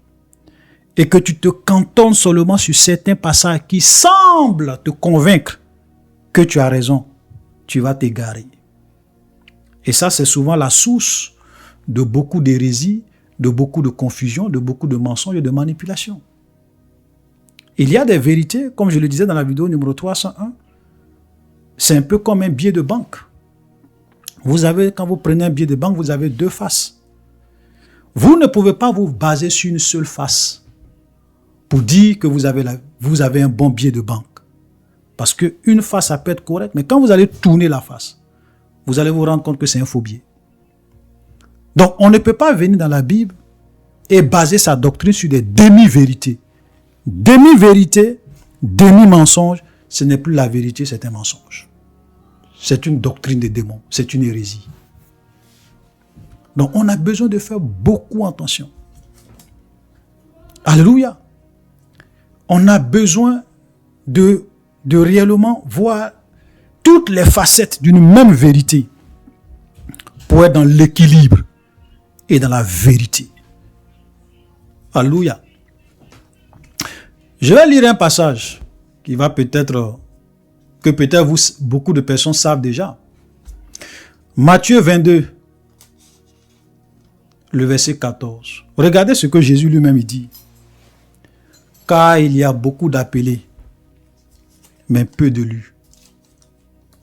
Speaker 1: et que tu te cantonnes seulement sur certains passages qui semblent te convaincre que tu as raison, tu vas t'égarer. Et ça, c'est souvent la source de beaucoup d'hérésies, de beaucoup de confusion, de beaucoup de mensonges et de manipulations. Il y a des vérités, comme je le disais dans la vidéo numéro 301, c'est un peu comme un billet de banque. Vous avez, quand vous prenez un billet de banque, vous avez deux faces. Vous ne pouvez pas vous baser sur une seule face pour dire que vous avez un bon billet de banque. Parce qu'une face, ça peut être correct, mais quand vous allez tourner la face, vous allez vous rendre compte que c'est un faux billet. Donc, on ne peut pas venir dans la Bible et baser sa doctrine sur des demi-vérités. Demi-vérité, demi-mensonge, ce n'est plus la vérité, c'est un mensonge. C'est une doctrine des démons, c'est une hérésie. Donc, on a besoin de faire beaucoup attention. Alléluia. On a besoin de réellement voir toutes les facettes d'une même vérité pour être dans l'équilibre et dans la vérité. Alléluia. Je vais lire un passage qui va peut-être, que peut-être beaucoup de personnes savent déjà. Matthieu 22, le verset 14. Regardez ce que Jésus lui-même dit. Car il y a beaucoup d'appelés, mais peu d'élus.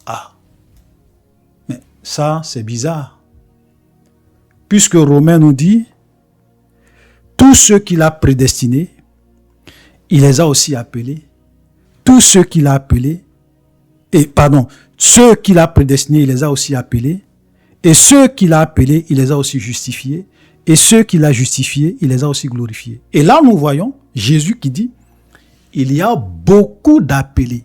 Speaker 1: Ah, mais ça, c'est bizarre. Puisque Romains nous dit, tous ceux qu'il a prédestinés, il les a aussi appelés. Tous ceux qu'il a appelés, ceux qu'il a prédestinés, il les a aussi appelés. Et ceux qu'il a appelés, il les a aussi justifiés. Et ceux qu'il a justifiés, il les a aussi glorifiés. Et là, nous voyons Jésus qui dit, il y a beaucoup d'appelés.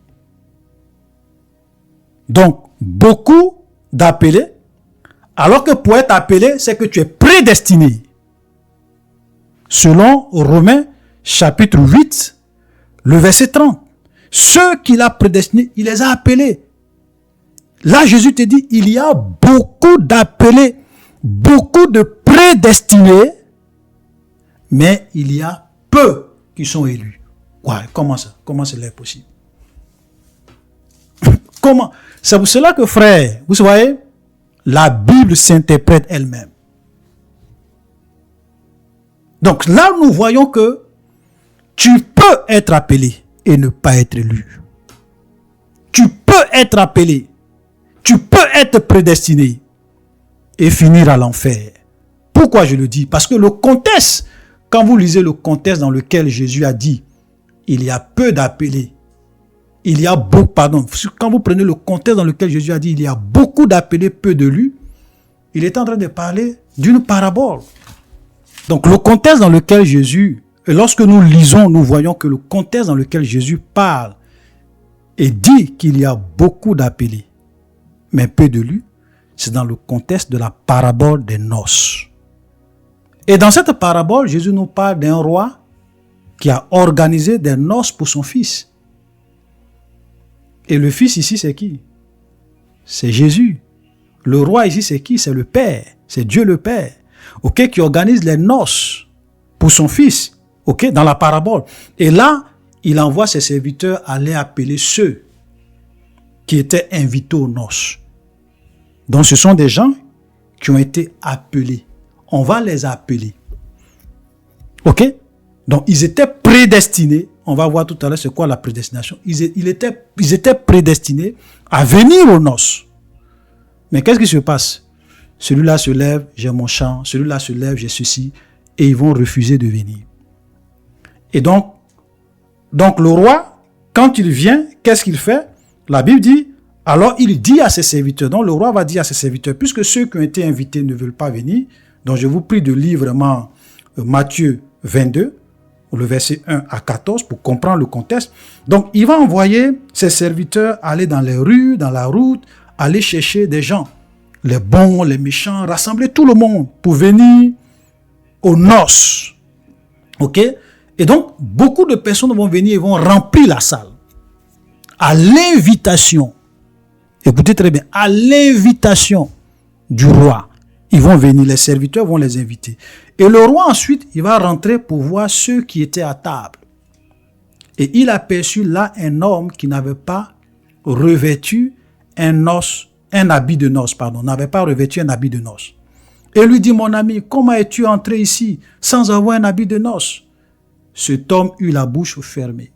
Speaker 1: Donc, beaucoup d'appelés, alors que pour être appelé, c'est que tu es prédestiné. Selon Romains, chapitre 8, le verset 30. Ceux qu'il a prédestinés, il les a appelés. Là, Jésus te dit, il y a beaucoup d'appelés, beaucoup de prédestinés, mais il y a peu qui sont élus. Ouais, comment ça? Comment cela est possible? Comment? C'est pour cela que, frère, vous voyez, la Bible s'interprète elle-même. Donc là, nous voyons que tu peux être appelé et ne pas être élu. Tu peux être appelé, tu peux être prédestiné et finir à l'enfer. Pourquoi je le dis? Parce que le contexte, quand vous lisez le contexte dans lequel Jésus a dit, il y a peu d'appelés, quand vous prenez le contexte dans lequel Jésus a dit, il y a beaucoup d'appelés, peu d'élus, il est en train de parler d'une parabole. Donc le contexte dans lequel Jésus, et lorsque nous lisons, nous voyons que le contexte dans lequel Jésus parle et dit qu'il y a beaucoup d'appelés, mais peu d'élus, c'est dans le contexte de la parabole des noces. Et dans cette parabole, Jésus nous parle d'un roi qui a organisé des noces pour son fils. Et le fils ici, c'est qui? C'est Jésus. Le roi ici, c'est qui? C'est le Père. C'est Dieu le Père. Ok, qui organise les noces pour son fils. Ok, dans la parabole. Et là, il envoie ses serviteurs aller appeler ceux qui étaient invités aux noces. Donc, ce sont des gens qui ont été appelés. On va les appeler. OK? Donc, ils étaient prédestinés. On va voir tout à l'heure c'est quoi la prédestination. Ils étaient prédestinés à venir aux noces. Mais qu'est-ce qui se passe? Celui-là se lève, j'ai mon champ. Celui-là se lève, j'ai ceci. Et ils vont refuser de venir. Et donc le roi, quand il vient, qu'est-ce qu'il fait? La Bible dit, alors il dit à ses serviteurs, donc le roi va dire à ses serviteurs, puisque ceux qui ont été invités ne veulent pas venir, donc je vous prie de lire vraiment Matthieu 22, le verset 1 à 14, pour comprendre le contexte. Donc il va envoyer ses serviteurs aller dans les rues, dans la route, aller chercher des gens, les bons, les méchants, rassembler tout le monde pour venir aux noces. OK? Et donc, beaucoup de personnes vont venir et vont remplir la salle. À l'invitation, écoutez très bien, à l'invitation du roi, ils vont venir, les serviteurs vont les inviter. Et le roi ensuite, il va rentrer pour voir ceux qui étaient à table. Et il aperçut là un homme qui n'avait pas revêtu n'avait pas revêtu un habit de noces. Et lui dit, mon ami, comment es-tu entré ici sans avoir un habit de noces? Cet homme eut la bouche fermée.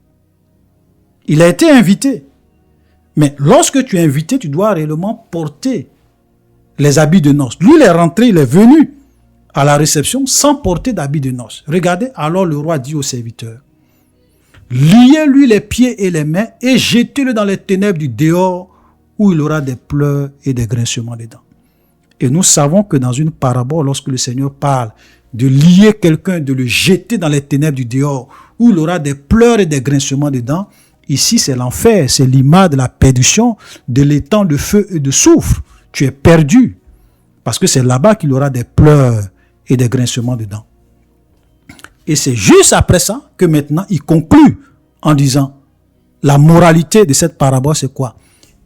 Speaker 1: Il a été invité. Mais lorsque tu es invité, tu dois réellement porter les habits de noces. Lui, il est rentré, il est venu à la réception sans porter d'habits de noces. Regardez, alors le roi dit aux serviteurs, liez-lui les pieds et les mains et jetez-le dans les ténèbres du dehors où il aura des pleurs et des grincements des dents. Et nous savons que dans une parabole, lorsque le Seigneur parle de lier quelqu'un, de le jeter dans les ténèbres du dehors, où il aura des pleurs et des grincements de dents, ici c'est l'enfer, c'est l'image de la perdition, de l'étang de feu et de soufre. Tu es perdu, parce que c'est là-bas qu'il aura des pleurs et des grincements de dents. Et c'est juste après ça que maintenant il conclut en disant, la moralité de cette parabole c'est quoi?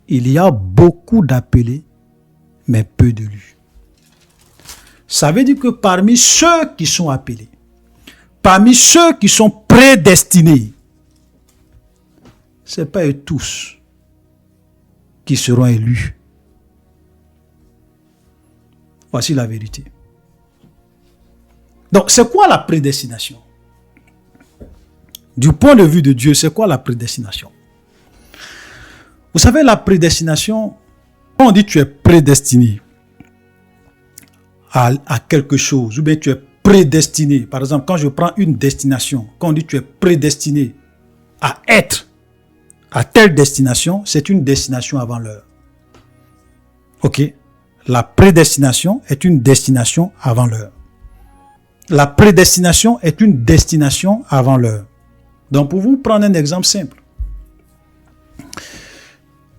Speaker 1: Il y a beaucoup d'appelés, mais peu d'élus. Ça veut dire que parmi ceux qui sont appelés, parmi ceux qui sont prédestinés, ce n'est pas eux tous qui seront élus. Voici la vérité. Donc, c'est quoi la prédestination? Du point de vue de Dieu, c'est quoi la prédestination? Vous savez, la prédestination, quand on dit tu es prédestiné à quelque chose, ou bien tu es prédestiné. Par exemple, quand je prends une destination, quand on dit tu es prédestiné à être à telle destination, c'est une destination avant l'heure. OK? La prédestination est une destination avant l'heure. La prédestination est une destination avant l'heure. Donc, pour vous prendre un exemple simple.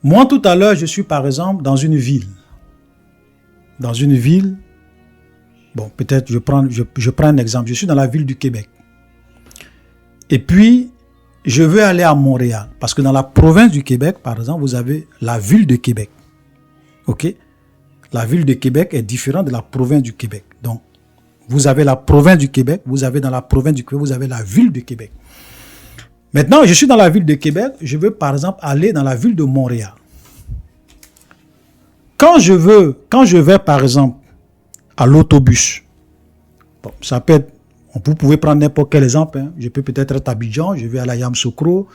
Speaker 1: Moi, tout à l'heure, je suis par exemple dans une ville. Dans une ville, bon, peut-être je prends un exemple. Je suis dans la ville du Québec. Et puis, je veux aller à Montréal. Parce que dans la province du Québec, par exemple, vous avez la ville de Québec. OK? La ville de Québec est différente de la province du Québec. Donc, vous avez la province du Québec, vous avez dans la province du Québec, vous avez la ville de Québec. Maintenant, je suis dans la ville de Québec, je veux par exemple aller dans la ville de Montréal. Quand je vais par exemple à l'autobus, bon, ça peut être, vous pouvez prendre n'importe quel exemple, hein. Je peux peut-être être à Abidjan, je vais aller à Yamoussoukro,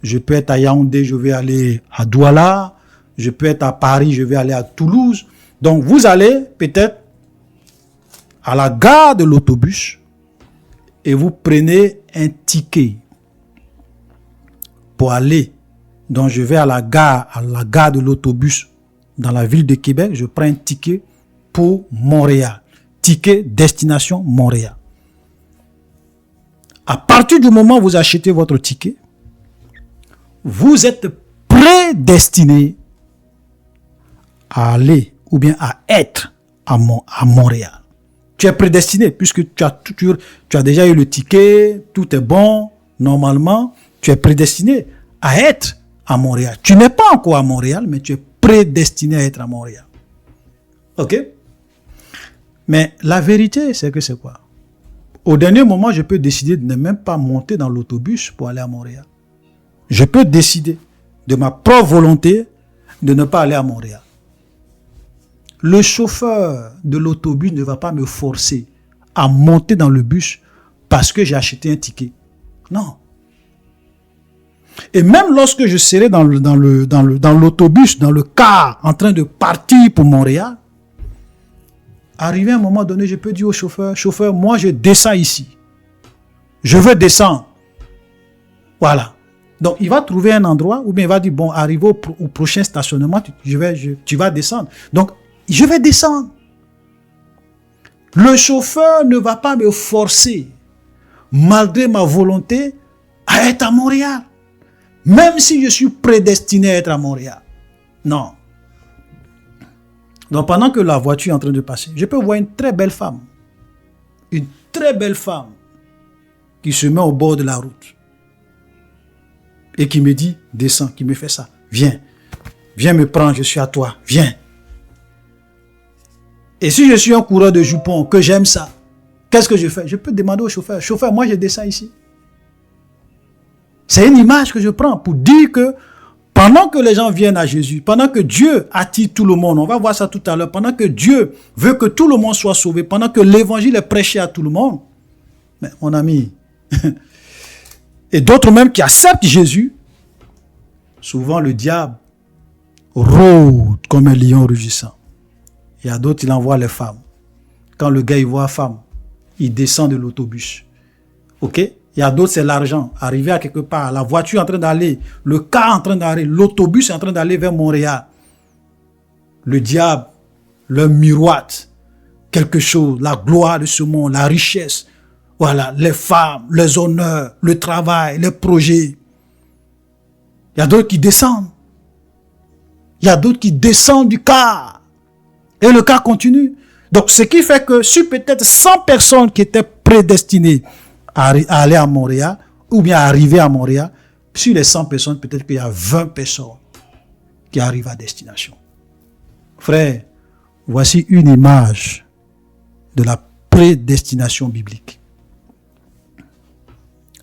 Speaker 1: je peux être à Yaoundé, je vais aller à Douala, je peux être à Paris, je vais aller à Toulouse. Donc vous allez peut-être à la gare de l'autobus et vous prenez un ticket pour aller. Donc je vais à la gare de l'autobus dans la ville de Québec, je prends un ticket pour Montréal. Ticket destination Montréal. À partir du moment où vous achetez votre ticket, vous êtes prédestiné à aller ou bien à être à Montréal. Tu es prédestiné puisque tu as déjà eu le ticket, tout est bon, normalement, tu es prédestiné à être à Montréal. Tu n'es pas encore à Montréal, mais tu es prédestiné à être à Montréal. OK? Mais la vérité, c'est que c'est quoi? Au dernier moment, je peux décider de ne même pas monter dans l'autobus pour aller à Montréal. Je peux décider de ma propre volonté de ne pas aller à Montréal. Le chauffeur de l'autobus ne va pas me forcer à monter dans le bus parce que j'ai acheté un ticket. Non. Et même lorsque je serai dans l'autobus, dans le car, en train de partir pour Montréal, arrivé à un moment donné, je peux dire au chauffeur, chauffeur, moi je descends ici. Je veux descendre. Voilà. Donc il va trouver un endroit où bien il va dire, bon, arrivé au prochain stationnement, tu vas descendre. Donc je vais descendre. Le chauffeur ne va pas me forcer, malgré ma volonté, à être à Montréal. Même si je suis prédestiné à être à Montréal. Non. Donc pendant que la voiture est en train de passer, je peux voir une très belle femme. Une très belle femme qui se met au bord de la route. Et qui me dit, descends, qui me fait ça. Viens. Viens me prendre, je suis à toi. Viens. Et si je suis un coureur de jupons, que j'aime ça, qu'est-ce que je fais? Je peux demander au chauffeur, chauffeur, moi je descends ici. C'est une image que je prends pour dire que pendant que les gens viennent à Jésus, pendant que Dieu attire tout le monde, on va voir ça tout à l'heure, pendant que Dieu veut que tout le monde soit sauvé, pendant que l'évangile est prêché à tout le monde, mais mon ami, et d'autres même qui acceptent Jésus, souvent le diable rôde comme un lion rugissant. Il y a d'autres, il envoie les femmes. Quand le gars il voit la femme, il descend de l'autobus. Ok? Il y a d'autres, c'est l'argent. Arrivé à quelque part, la voiture est en train d'aller, le car en train d'aller, l'autobus est en train d'aller vers Montréal. Le diable leur miroite quelque chose, la gloire de ce monde, la richesse. Voilà, les femmes, les honneurs, le travail, les projets. Il y a d'autres qui descendent. Il y a d'autres qui descendent du car. Et le car continue. Donc, ce qui fait que sur peut-être 100 personnes qui étaient prédestinées à aller à Montréal, ou bien à arriver à Montréal, sur les 100 personnes, peut-être qu'il y a 20 personnes qui arrivent à destination. Frère, voici une image de la prédestination biblique.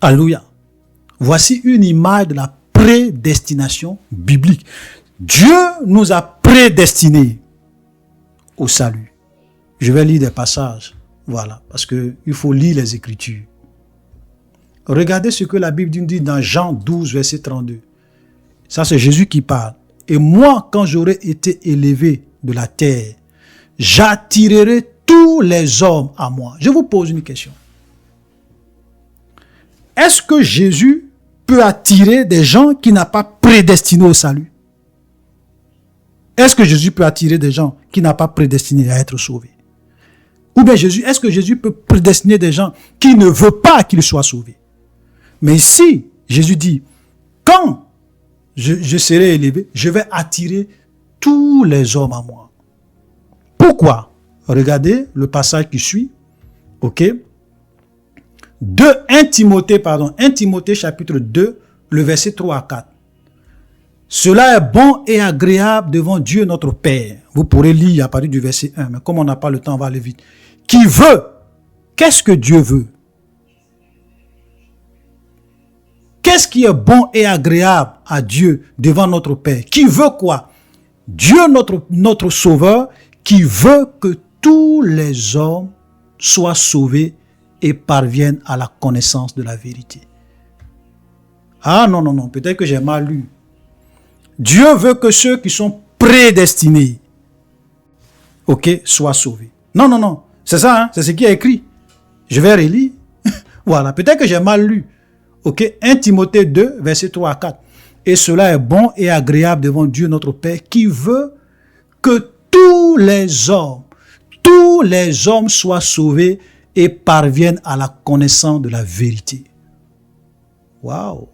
Speaker 1: Alléluia. Voici une image de la prédestination biblique. Dieu nous a prédestinés au salut. Je vais lire des passages. Voilà. Parce que il faut lire les Écritures. Regardez ce que la Bible dit dans Jean 12, verset 32. Ça, c'est Jésus qui parle. Et moi, quand j'aurai été élevé de la terre, j'attirerai tous les hommes à moi. Je vous pose une question. Est-ce que Jésus peut attirer des gens qui n'a pas prédestinés au salut? Est-ce que Jésus peut attirer des gens qui n'a pas prédestinés à être sauvés? Ou bien est-ce que Jésus peut prédestiner des gens qui ne veulent pas qu'ils soient sauvés? Mais ici, Jésus dit, quand je serai élevé, je vais attirer tous les hommes à moi. Pourquoi? Regardez le passage qui suit. Ok? 1 Timothée chapitre 2, le verset 3 à 4. Cela est bon et agréable devant Dieu notre Père. Vous pourrez lire à partir du verset 1, mais comme on n'a pas le temps, on va aller vite. Qui veut? Qu'est-ce que Dieu veut? Qu'est-ce qui est bon et agréable à Dieu devant notre Père? Qui veut quoi? Dieu notre Sauveur, qui veut que tous les hommes soient sauvés et parviennent à la connaissance de la vérité. Ah non, peut-être que j'ai mal lu. Dieu veut que ceux qui sont prédestinés, ok, soient sauvés. Non, c'est ça, hein? C'est ce qui est écrit. Je vais relire. Voilà, peut-être que j'ai mal lu. Ok, 1 Timothée 2, verset 3 à 4. Et cela est bon et agréable devant Dieu notre Père, qui veut que tous les hommes soient sauvés et parviennent à la connaissance de la vérité. Waouh!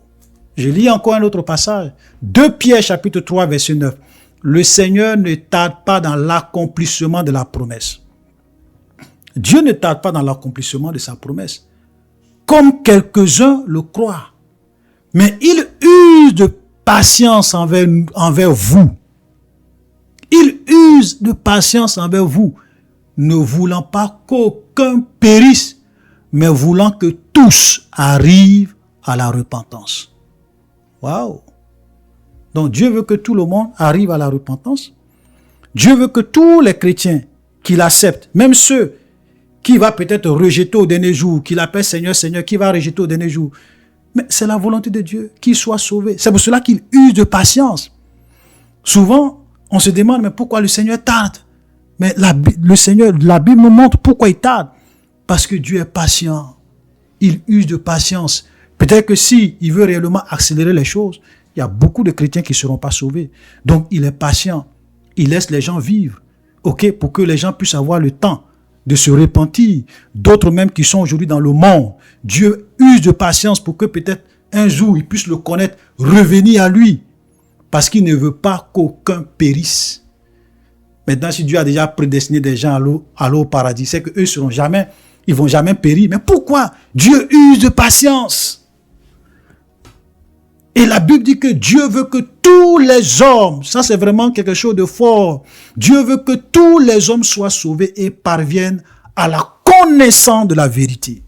Speaker 1: Je lis encore un autre passage. 2 Pierre chapitre 3 verset 9. Le Seigneur ne tarde pas dans l'accomplissement de la promesse. Dieu ne tarde pas dans l'accomplissement de sa promesse, comme quelques-uns le croient. Mais il use de patience envers vous. Il use de patience envers vous, ne voulant pas qu'aucun périsse, mais voulant que tous arrivent à la repentance. Waouh! Donc Dieu veut que tout le monde arrive à la repentance. Dieu veut que tous les chrétiens qui l'acceptent, même ceux qui va peut-être rejeter au dernier jour, qui l'appelle Seigneur, Seigneur, qui va rejeter au dernier jour. Mais c'est la volonté de Dieu qu'il soit sauvé. C'est pour cela qu'il use de patience. Souvent, on se demande, mais pourquoi le Seigneur tarde? Mais la Bible nous montre pourquoi il tarde. Parce que Dieu est patient. Il use de patience. Peut-être que si il veut réellement accélérer les choses, il y a beaucoup de chrétiens qui ne seront pas sauvés. Donc, il est patient. Il laisse les gens vivre. OK, pour que les gens puissent avoir le temps de se repentir. D'autres même qui sont aujourd'hui dans le monde. Dieu use de patience pour que peut-être un jour ils puissent le connaître, revenir à lui. Parce qu'il ne veut pas qu'aucun périsse. Maintenant, si Dieu a déjà prédestiné des gens à l'eau au paradis, c'est qu'eux ils vont jamais périr. Mais pourquoi? Dieu use de patience. Et la Bible dit que Dieu veut que tous les hommes, ça c'est vraiment quelque chose de fort, Dieu veut que tous les hommes soient sauvés et parviennent à la connaissance de la vérité.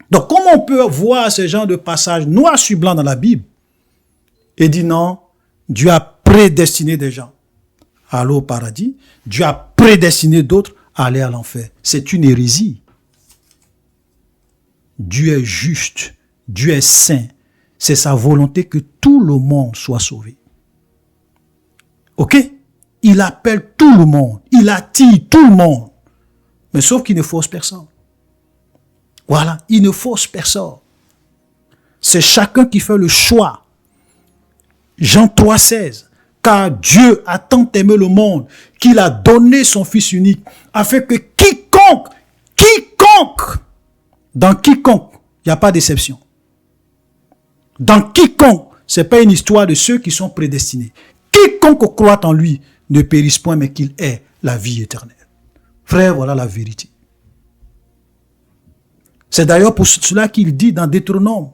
Speaker 1: Donc, comment on peut voir ce genre de passage noir sur blanc dans la Bible et dire non, Dieu a prédestiné des gens à aller au paradis, Dieu a prédestiné d'autres à aller à l'enfer. C'est une hérésie. Dieu est juste. Dieu est saint. C'est sa volonté que tout le monde soit sauvé. Ok? Il appelle tout le monde. Il attire tout le monde. Mais sauf qu'il ne force personne. Voilà. Il ne force personne. C'est chacun qui fait le choix. Jean 3,16. Car Dieu a tant aimé le monde qu'il a donné son Fils unique afin que dans quiconque, il n'y a pas d'exception. Dans quiconque, ce n'est pas une histoire de ceux qui sont prédestinés. Quiconque croit en lui ne périsse point, mais qu'il ait la vie éternelle. Frère, voilà la vérité. C'est d'ailleurs pour cela qu'il dit dans Deutéronome,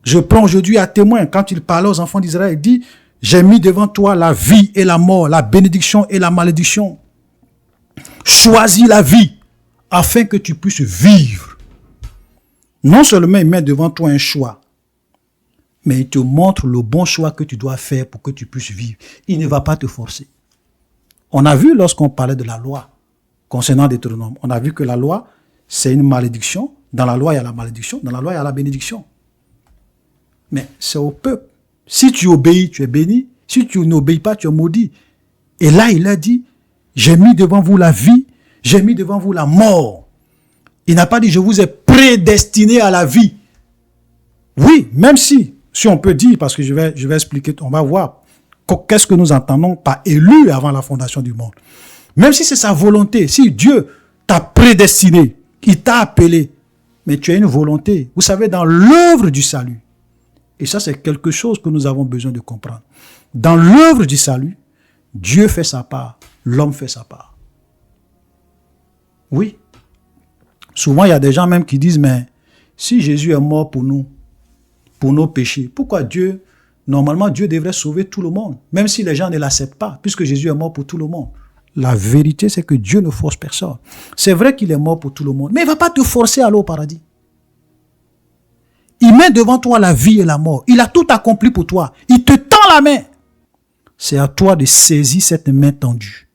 Speaker 1: je prends aujourd'hui à témoin, quand il parlait aux enfants d'Israël, il dit, j'ai mis devant toi la vie et la mort, la bénédiction et la malédiction. Choisis la vie afin que tu puisses vivre. Non seulement il met devant toi un choix, mais il te montre le bon choix que tu dois faire pour que tu puisses vivre. Il ne va pas te forcer. On a vu lorsqu'on parlait de la loi concernant Deutéronome, on a vu que la loi, c'est une malédiction. Dans la loi, il y a la malédiction. Dans la loi, il y a la bénédiction. Mais c'est au peuple. Si tu obéis, tu es béni. Si tu n'obéis pas, tu es maudit. Et là, il a dit, j'ai mis devant vous la vie, j'ai mis devant vous la mort. Il n'a pas dit, je vous ai prédestiné à la vie. Oui, même si on peut dire, parce que je vais expliquer, on va voir, qu'est-ce que nous entendons par élu avant la fondation du monde. Même si c'est sa volonté, si Dieu t'a prédestiné, il t'a appelé, mais tu as une volonté. Vous savez, dans l'œuvre du salut, et ça c'est quelque chose que nous avons besoin de comprendre. Dans l'œuvre du salut, Dieu fait sa part, l'homme fait sa part. Oui. Souvent, il y a des gens même qui disent, mais si Jésus est mort pour nous, pour nos péchés, pourquoi Dieu, normalement Dieu devrait sauver tout le monde, même si les gens ne l'acceptent pas, puisque Jésus est mort pour tout le monde. La vérité, c'est que Dieu ne force personne. C'est vrai qu'il est mort pour tout le monde, mais il ne va pas te forcer à aller au paradis. Il met devant toi la vie et la mort. Il a tout accompli pour toi. Il te tend la main. C'est à toi de saisir cette main tendue.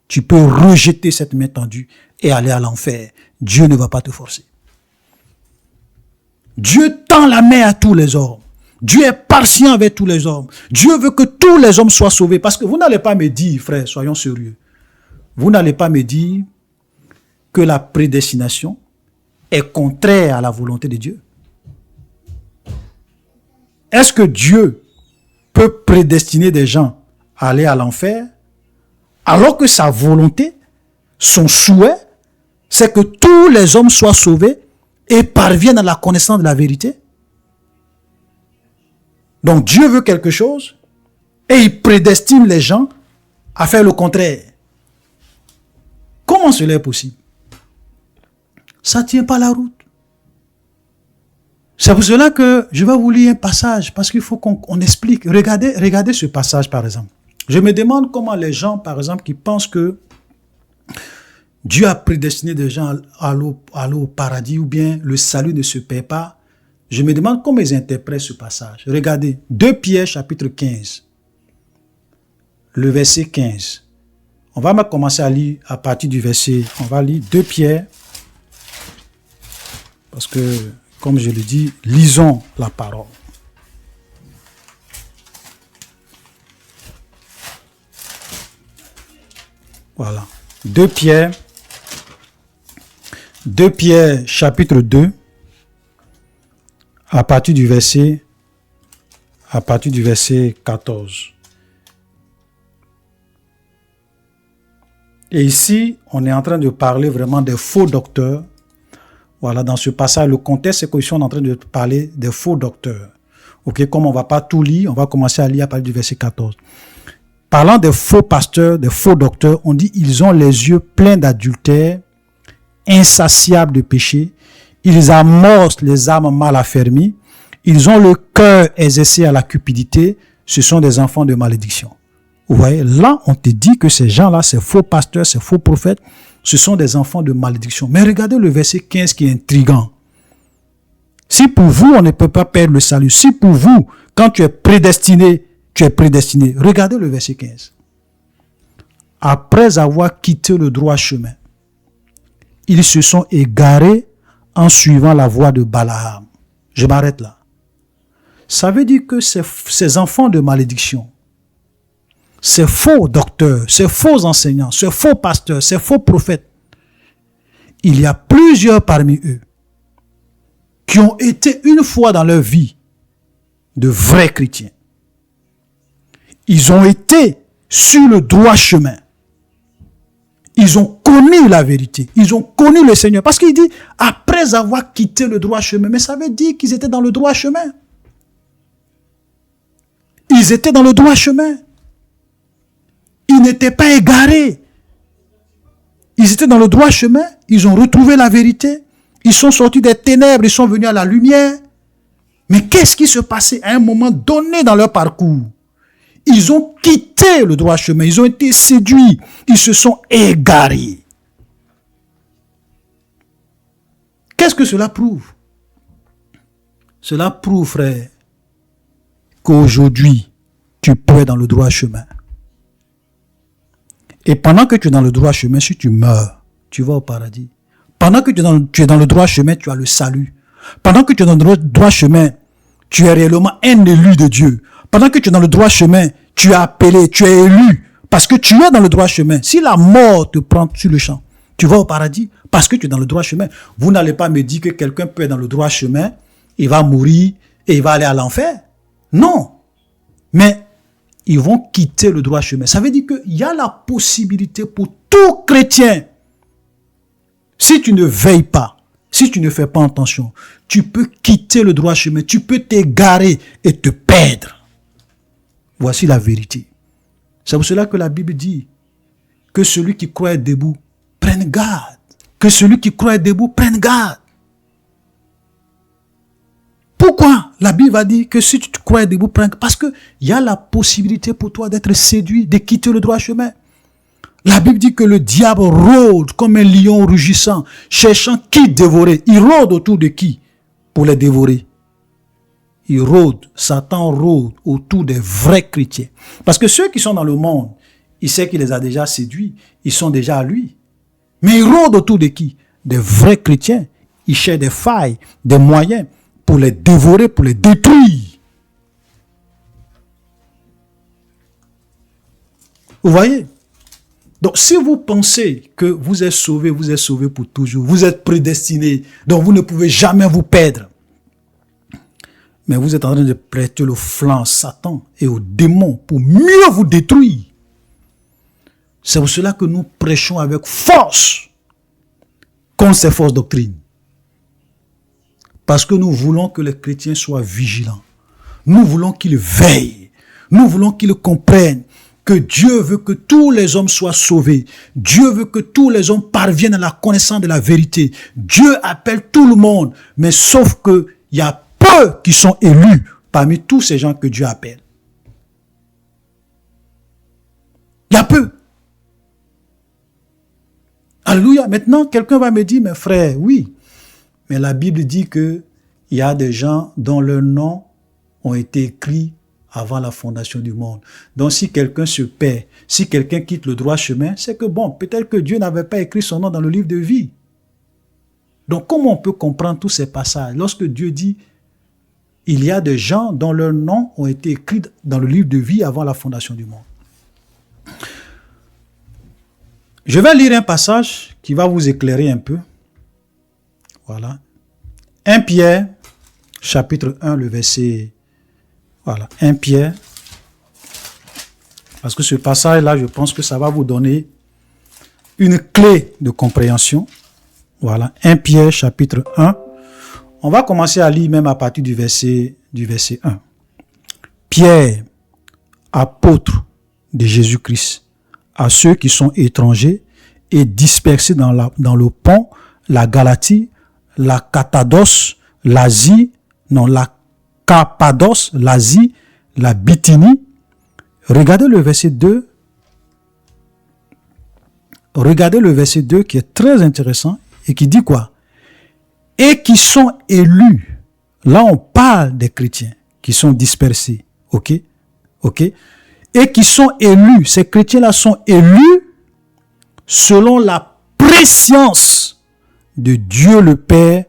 Speaker 1: Tu peux rejeter cette main tendue et aller à l'enfer. Dieu ne va pas te forcer. Dieu tend la main à tous les hommes. Dieu est patient avec tous les hommes. Dieu veut que tous les hommes soient sauvés. Parce que vous n'allez pas me dire, frère, soyons sérieux. Vous n'allez pas me dire que la prédestination est contraire à la volonté de Dieu. Est-ce que Dieu peut prédestiner des gens à aller à l'enfer alors que sa volonté, son souhait, c'est que tous les hommes soient sauvés et parviennent à la connaissance de la vérité? Donc Dieu veut quelque chose et il prédestine les gens à faire le contraire. Comment cela est possible? Ça ne tient pas la route. C'est pour cela que je vais vous lire un passage, parce qu'il faut qu'on explique. Regardez ce passage, par exemple. Je me demande comment les gens, par exemple, qui pensent que Dieu a prédestiné des gens à aller au paradis, ou bien le salut ne se paie pas. Je me demande comment ils interprètent ce passage. Regardez, 2 Pierre, chapitre 15. le verset 15. On va commencer à lire à partir du verset, on va lire 2 Pierre, parce que, comme je le dis, lisons la parole. Voilà. 2 Pierre chapitre 2, à partir du verset 14. Et ici, on est en train de parler vraiment des faux docteurs. Voilà, dans ce passage, le contexte, c'est qu'on est en train de parler des faux docteurs. Ok, comme on ne va pas tout lire, on va commencer à lire à partir du verset 14. Parlant des faux pasteurs, des faux docteurs, on dit ils ont les yeux pleins d'adultère, insatiables de péché, ils amorcent les âmes mal affermies, ils ont le cœur exercé à la cupidité, ce sont des enfants de malédiction. Vous voyez, là, on te dit que ces gens-là, ces faux pasteurs, ces faux prophètes, ce sont des enfants de malédiction. Mais regardez le verset 15 qui est intriguant. Si pour vous, on ne peut pas perdre le salut, si pour vous, quand tu es prédestiné, regardez le verset 15. Après avoir quitté le droit chemin, ils se sont égarés en suivant la voie de Balaam. Je m'arrête là. Ça veut dire que ces enfants de malédiction, ces faux docteurs, ces faux enseignants, ces faux pasteurs, ces faux prophètes, il y a plusieurs parmi eux qui ont été une fois dans leur vie de vrais chrétiens. Ils ont été sur le droit chemin. Ils ont connu la vérité. Ils ont connu le Seigneur. Parce qu'il dit, après avoir quitté le droit chemin, mais ça veut dire qu'ils étaient dans le droit chemin. Ils étaient dans le droit chemin. Ils n'étaient pas égarés. Ils étaient dans le droit chemin. Ils ont retrouvé la vérité. Ils sont sortis des ténèbres. Ils sont venus à la lumière. Mais qu'est-ce qui se passait à un moment donné dans leur parcours? Ils ont quitté le droit chemin. Ils ont été séduits. Ils se sont égarés. Qu'est-ce que cela prouve? Cela prouve, frère, qu'aujourd'hui, tu peux être dans le droit chemin. Et pendant que tu es dans le droit chemin, si tu meurs, tu vas au paradis. Pendant que tu es dans le droit chemin, tu as le salut. Pendant que tu es dans le droit chemin, tu es réellement un élu de Dieu. Pendant que tu es dans le droit chemin, tu es appelé, tu es élu. Parce que tu es dans le droit chemin. Si la mort te prend sur le champ, tu vas au paradis parce que tu es dans le droit chemin. Vous n'allez pas me dire que quelqu'un peut être dans le droit chemin, il va mourir et il va aller à l'enfer. Non. Mais ils vont quitter le droit chemin. Ça veut dire qu'il y a la possibilité pour tout chrétien. Si tu ne veilles pas, si tu ne fais pas attention, tu peux quitter le droit chemin, tu peux t'égarer et te perdre. Voici la vérité. C'est pour cela que la Bible dit que celui qui croit debout, prenne garde. Que celui qui croit debout, prenne garde. Pourquoi la Bible va dire que si tu te crois debout, prenne garde? Parce qu'il y a la possibilité pour toi d'être séduit, de quitter le droit chemin. La Bible dit que le diable rôde comme un lion rugissant, cherchant qui dévorer. Il rôde autour de qui? Pour les dévorer. Il rôde, Satan rôde autour des vrais chrétiens. Parce que ceux qui sont dans le monde, il sait qu'il les a déjà séduits, ils sont déjà à lui. Mais il rôde autour de qui? Des vrais chrétiens. Il cherche des failles, des moyens pour les dévorer, pour les détruire. Vous voyez? Donc, si vous pensez que vous êtes sauvé pour toujours, vous êtes prédestiné, donc vous ne pouvez jamais vous perdre. Mais vous êtes en train de prêter le flanc à Satan et aux démons pour mieux vous détruire. C'est pour cela que nous prêchons avec force contre ces fausses doctrines. Parce que nous voulons que les chrétiens soient vigilants. Nous voulons qu'ils veillent. Nous voulons qu'ils comprennent que Dieu veut que tous les hommes soient sauvés. Dieu veut que tous les hommes parviennent à la connaissance de la vérité. Dieu appelle tout le monde, mais sauf que il y a peu qui sont élus parmi tous ces gens que Dieu appelle. Il y a peu. Alléluia. Maintenant, quelqu'un va me dire, mais frère, oui, mais la Bible dit que il y a des gens dont leurs noms ont été écrits avant la fondation du monde. Donc si quelqu'un se perd, si quelqu'un quitte le droit chemin, c'est que bon, peut-être que Dieu n'avait pas écrit son nom dans le livre de vie. Donc comment on peut comprendre tous ces passages lorsque Dieu dit il y a des gens dont leurs noms ont été écrits dans le livre de vie avant la fondation du monde. Je vais lire un passage qui va vous éclairer un peu. Voilà. 1 Pierre, chapitre 1, le verset... Voilà, 1 Pierre. Parce que ce passage-là, je pense que ça va vous donner une clé de compréhension. Voilà, 1 Pierre, chapitre 1. On va commencer à lire même à partir du verset 1. Pierre, apôtre de Jésus-Christ, à ceux qui sont étrangers et dispersés dans le Pont, la Galatie, la Cappadoce, l'Asie, la Bithynie. Regardez le verset 2. Regardez le verset 2 qui est très intéressant et qui dit quoi? Et qui sont élus. Là, on parle des chrétiens qui sont dispersés. OK? Et qui sont élus. Ces chrétiens-là sont élus selon la préscience de Dieu le Père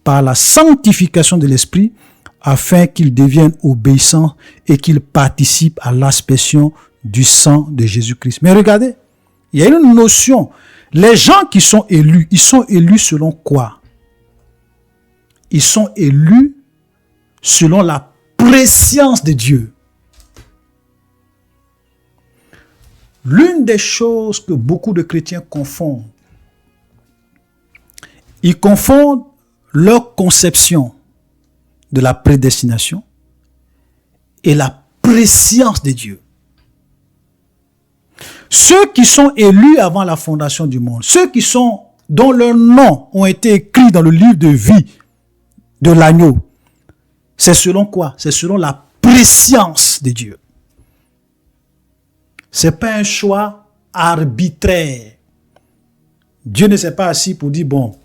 Speaker 1: par la sanctification de l'Esprit afin qu'ils deviennent obéissants et qu'ils participent à l'aspersion du sang de Jésus-Christ. Mais regardez, il y a une notion. Les gens qui sont élus, ils sont élus selon quoi? Ils sont élus selon la préscience de Dieu. L'une des choses que beaucoup de chrétiens confondent, ils confondent leur conception de la prédestination et la préscience de Dieu. Ceux qui sont élus avant la fondation du monde, dont leurs noms ont été écrits dans le livre de vie de l'agneau, c'est selon quoi? C'est selon la préscience de Dieu. C'est pas un choix arbitraire. Dieu ne s'est pas assis pour dire, bon,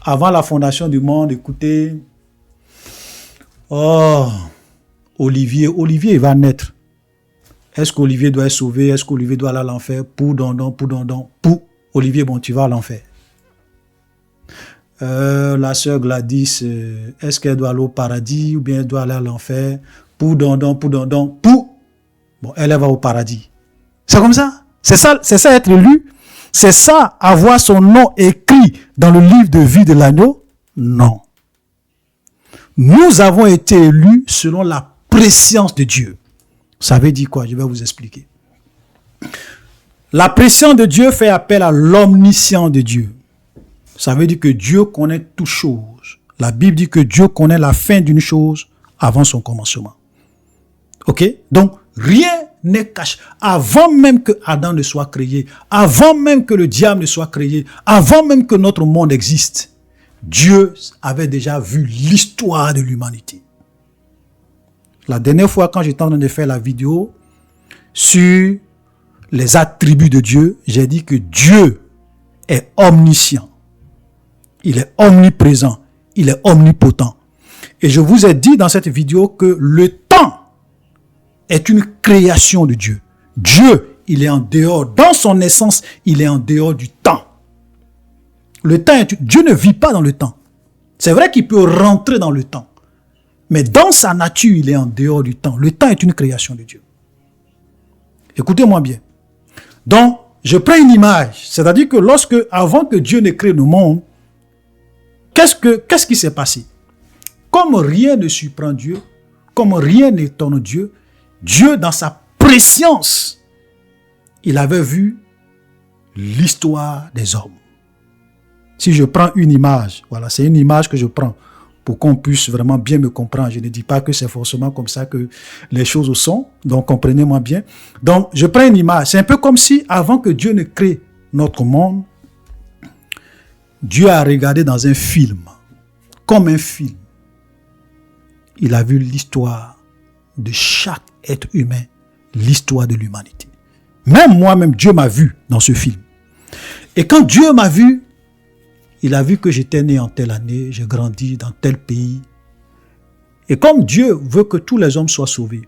Speaker 1: avant la fondation du monde, écoutez, Olivier il va naître. Est-ce qu'Olivier doit être sauvé? Est-ce qu'Olivier doit aller à l'enfer? Pour Olivier, bon, tu vas à l'enfer. La sœur Gladys, est-ce qu'elle doit aller au paradis ou bien elle doit aller à l'enfer? Bon, elle va au paradis. C'est comme ça. C'est ça être élu. C'est ça avoir son nom écrit dans le livre de vie de l'agneau? Non. Nous avons été élus selon la préscience de Dieu. Ça veut dire quoi? Je vais vous expliquer. La préscience de Dieu fait appel à l'omniscience de Dieu. Ça veut dire que Dieu connaît toutes choses. La Bible dit que Dieu connaît la fin d'une chose avant son commencement. Ok? Donc, rien n'est caché. Avant même que Adam ne soit créé, avant même que le diable ne soit créé, avant même que notre monde existe, Dieu avait déjà vu l'histoire de l'humanité. La dernière fois, quand j'étais en train de faire la vidéo sur les attributs de Dieu, j'ai dit que Dieu est omniscient. Il est omniprésent. Il est omnipotent. Et je vous ai dit dans cette vidéo que le temps est une création de Dieu. Dieu, il est en dehors. Dans son essence, il est en dehors du temps. Le temps Dieu ne vit pas dans le temps. C'est vrai qu'il peut rentrer dans le temps. Mais dans sa nature, il est en dehors du temps. Le temps est une création de Dieu. Écoutez-moi bien. Donc, je prends une image. C'est-à-dire que avant que Dieu ne crée le monde, qu'est-ce qui s'est passé? Comme rien ne surprend Dieu, comme rien n'étonne Dieu, Dieu, dans sa préscience, il avait vu l'histoire des hommes. Si je prends une image, voilà, c'est une image que je prends pour qu'on puisse vraiment bien me comprendre. Je ne dis pas que c'est forcément comme ça que les choses sont, donc comprenez-moi bien. Donc, je prends une image. C'est un peu comme si, avant que Dieu ne crée notre monde, Dieu a regardé dans un film, comme un film. Il a vu l'histoire de chaque être humain, l'histoire de l'humanité. Même moi-même, Dieu m'a vu dans ce film. Et quand Dieu m'a vu, il a vu que j'étais né en telle année, j'ai grandi dans tel pays. Et comme Dieu veut que tous les hommes soient sauvés,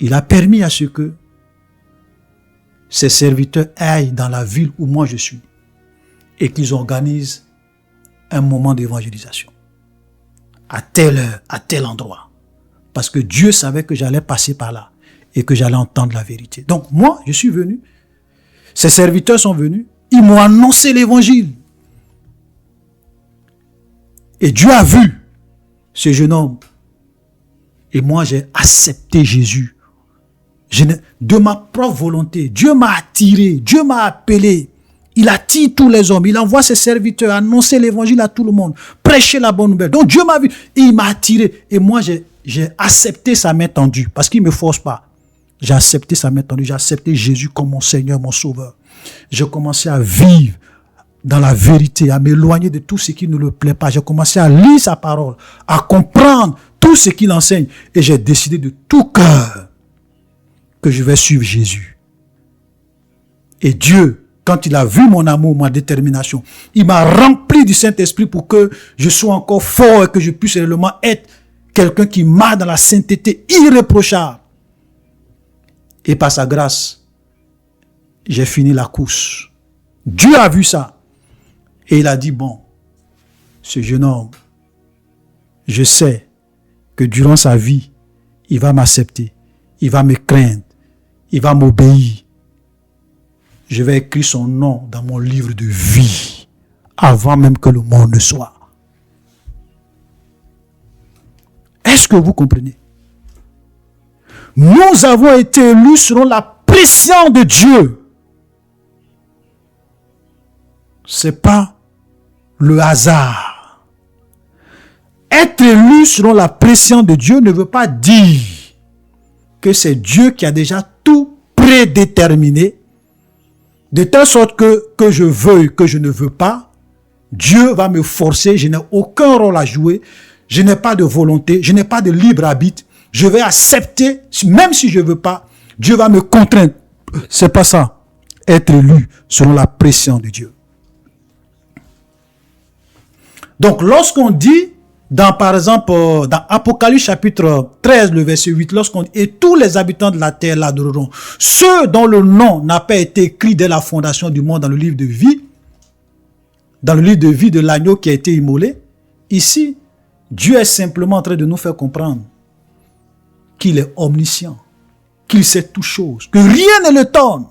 Speaker 1: il a permis à ce que ses serviteurs aillent dans la ville où moi je suis et qu'ils organisent un moment d'évangélisation à telle heure, à tel endroit. Parce que Dieu savait que j'allais passer par là et que j'allais entendre la vérité. Donc moi, je suis venu, ses serviteurs sont venus, ils m'ont annoncé l'évangile. Et Dieu a vu ce jeune homme. Et moi, j'ai accepté Jésus. De ma propre volonté. Dieu m'a attiré, Dieu m'a appelé. Il attire tous les hommes. Il envoie ses serviteurs annoncer l'évangile à tout le monde. Prêcher la bonne nouvelle. Donc Dieu m'a vu et il m'a attiré. Et moi, j'ai accepté sa main tendue. Parce qu'il ne me force pas. J'ai accepté sa main tendue. J'ai accepté Jésus comme mon Seigneur, mon Sauveur. J'ai commencé à vivre dans la vérité, à m'éloigner de tout ce qui ne le plaît pas. J'ai commencé à lire sa parole, à comprendre tout ce qu'il enseigne. Et j'ai décidé de tout cœur que je vais suivre Jésus. Et Dieu, quand il a vu mon amour, ma détermination, il m'a rempli du Saint-Esprit pour que je sois encore fort et que je puisse réellement être quelqu'un qui marche dans la sainteté irréprochable. Et par sa grâce, j'ai fini la course. Dieu a vu ça. Et il a dit, bon, ce jeune homme, je sais que durant sa vie, il va m'accepter, il va me craindre, il va m'obéir. Je vais écrire son nom dans mon livre de vie, avant même que le monde ne soit. Est-ce que vous comprenez? Nous avons été élus selon la pression de Dieu. C'est pas le hasard. Être élu selon la pression de Dieu ne veut pas dire que c'est Dieu qui a déjà tout prédéterminé, de telle sorte que je veuille, que je ne veux pas, Dieu va me forcer, je n'ai aucun rôle à jouer, je n'ai pas de volonté, je n'ai pas de libre arbitre, je vais accepter, même si je ne veux pas, Dieu va me contraindre. C'est pas ça, être élu selon la pression de Dieu. Donc, lorsqu'on dit, par exemple, dans Apocalypse chapitre 13, le verset 8, lorsqu'on dit, et tous les habitants de la terre l'adoreront, ceux dont le nom n'a pas été écrit dès la fondation du monde dans le livre de vie, dans le livre de vie de l'agneau qui a été immolé, ici, Dieu est simplement en train de nous faire comprendre qu'il est omniscient, qu'il sait toutes choses, que rien ne le tourne,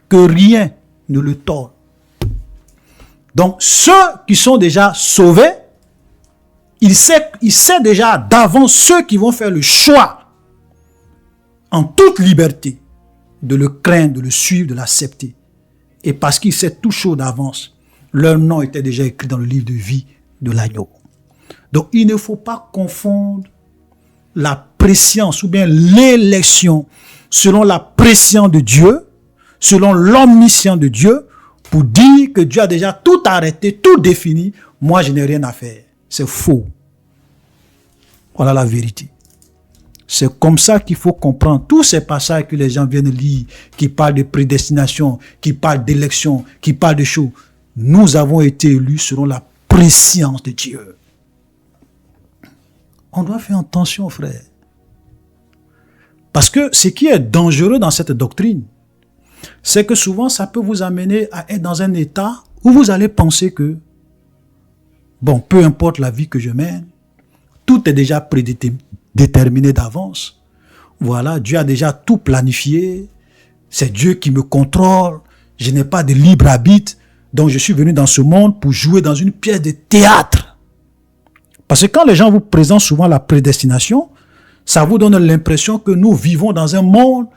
Speaker 1: que rien ne le tourne. Donc, ceux qui sont déjà sauvés, il sait déjà d'avance ceux qui vont faire le choix, en toute liberté, de le craindre, de le suivre, de l'accepter. Et parce qu'il sait tout chaud d'avance, leur nom était déjà écrit dans le livre de vie de l'agneau. Donc, il ne faut pas confondre la préscience ou bien l'élection selon la pression de Dieu, selon l'omniscience de Dieu, pour dire que Dieu a déjà tout arrêté, tout défini. Moi, je n'ai rien à faire. C'est faux. Voilà la vérité. C'est comme ça qu'il faut comprendre tous ces passages que les gens viennent lire, qui parlent de prédestination, qui parlent d'élection, qui parlent de choses. Nous avons été élus selon la prescience de Dieu. On doit faire attention, frère. Parce que ce qui est dangereux dans cette doctrine, c'est que souvent, ça peut vous amener à être dans un état où vous allez penser que, bon, peu importe la vie que je mène, tout est déjà prédéterminé d'avance. Voilà, Dieu a déjà tout planifié. C'est Dieu qui me contrôle. Je n'ai pas de libre arbitre. Donc, je suis venu dans ce monde pour jouer dans une pièce de théâtre. Parce que quand les gens vous présentent souvent la prédestination, ça vous donne l'impression que nous vivons dans un monde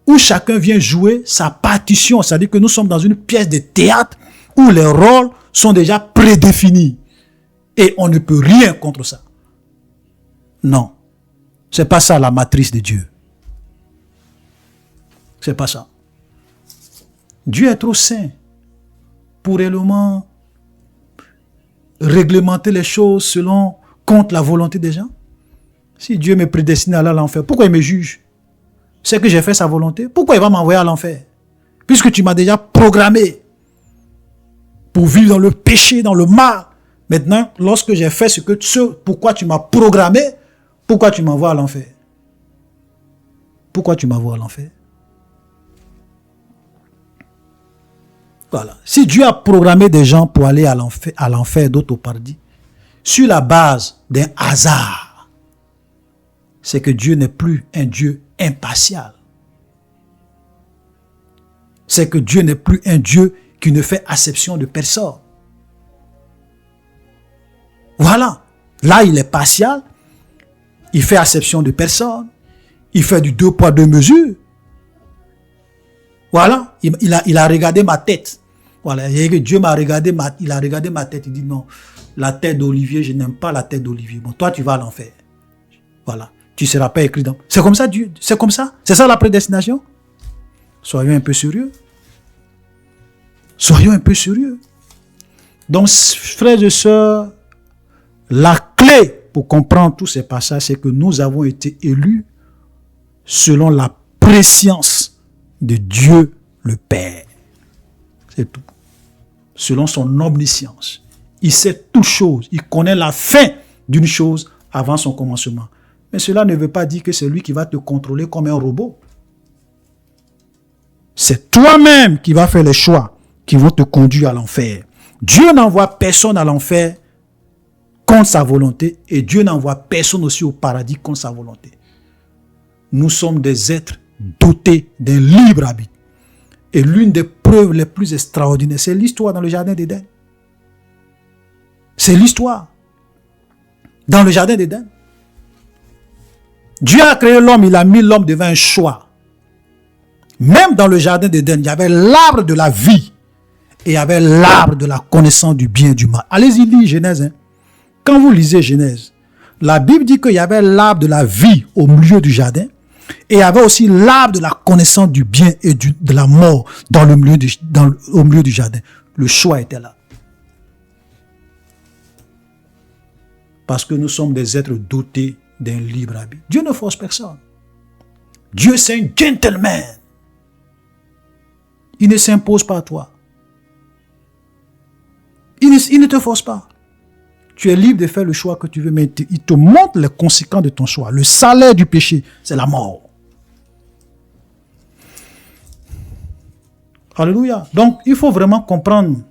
Speaker 1: où chacun vient jouer sa partition. C'est-à-dire que nous sommes dans une pièce de théâtre où les rôles sont déjà prédéfinis. Et on ne peut rien contre ça. Non. C'est pas ça la matrice de Dieu. C'est pas ça. Dieu est trop saint pour réellement réglementer les choses contre la volonté des gens. Si Dieu me prédestine à aller à l'enfer, pourquoi il me juge? C'est que j'ai fait sa volonté. Pourquoi il va m'envoyer à l'enfer? Puisque tu m'as déjà programmé pour vivre dans le péché, dans le mal. Maintenant, lorsque j'ai fait pourquoi tu m'as programmé, pourquoi tu m'envoies à l'enfer? Pourquoi tu m'envoies à l'enfer? Voilà. Si Dieu a programmé des gens pour aller à l'enfer, d'autres au paradis, sur la base d'un hasard, c'est que Dieu n'est plus un Dieu impartial. C'est que Dieu n'est plus un Dieu qui ne fait acception de personne. Voilà. Là, il est partial. Il fait acception de personne. Il fait du 2 poids 2 mesures. Voilà. Il a regardé ma tête. Voilà. Dieu m'a regardé il a regardé ma tête. Il dit non, la tête d'Olivier, je n'aime pas la tête d'Olivier. Bon, toi, tu vas à l'enfer. Voilà. Tu ne seras pas écrit dans. C'est comme ça, Dieu. C'est comme ça. C'est ça la prédestination. Soyons un peu sérieux. Soyons un peu sérieux. Donc, frères et sœurs, la clé pour comprendre tous ces passages, c'est que nous avons été élus selon la préscience de Dieu le Père. C'est tout. Selon son omniscience. Il sait toutes choses. Il connaît la fin d'une chose avant son commencement. Mais cela ne veut pas dire que c'est lui qui va te contrôler comme un robot. C'est toi-même qui vas faire les choix qui vont te conduire à l'enfer. Dieu n'envoie personne à l'enfer contre sa volonté et Dieu n'envoie personne aussi au paradis contre sa volonté. Nous sommes des êtres dotés d'un libre arbitre. Et l'une des preuves les plus extraordinaires, c'est l'histoire dans le jardin d'Éden. C'est l'histoire. Dans le jardin d'Éden. Dieu a créé l'homme, il a mis l'homme devant un choix. Même dans le jardin d'Éden, il y avait l'arbre de la vie et il y avait l'arbre de la connaissance du bien et du mal. Allez-y lire Genèse. Hein. Quand vous lisez Genèse, la Bible dit qu'il y avait l'arbre de la vie au milieu du jardin et il y avait aussi l'arbre de la connaissance du bien et de la mort au milieu du jardin. Le choix était là. Parce que nous sommes des êtres dotés d'un libre arbitre. Dieu ne force personne. Dieu, c'est un gentleman. Il ne s'impose pas à toi. Il ne te force pas. Tu es libre de faire le choix que tu veux, mais il te montre les conséquences de ton choix. Le salaire du péché, c'est la mort. Alléluia. Donc, il faut vraiment comprendre.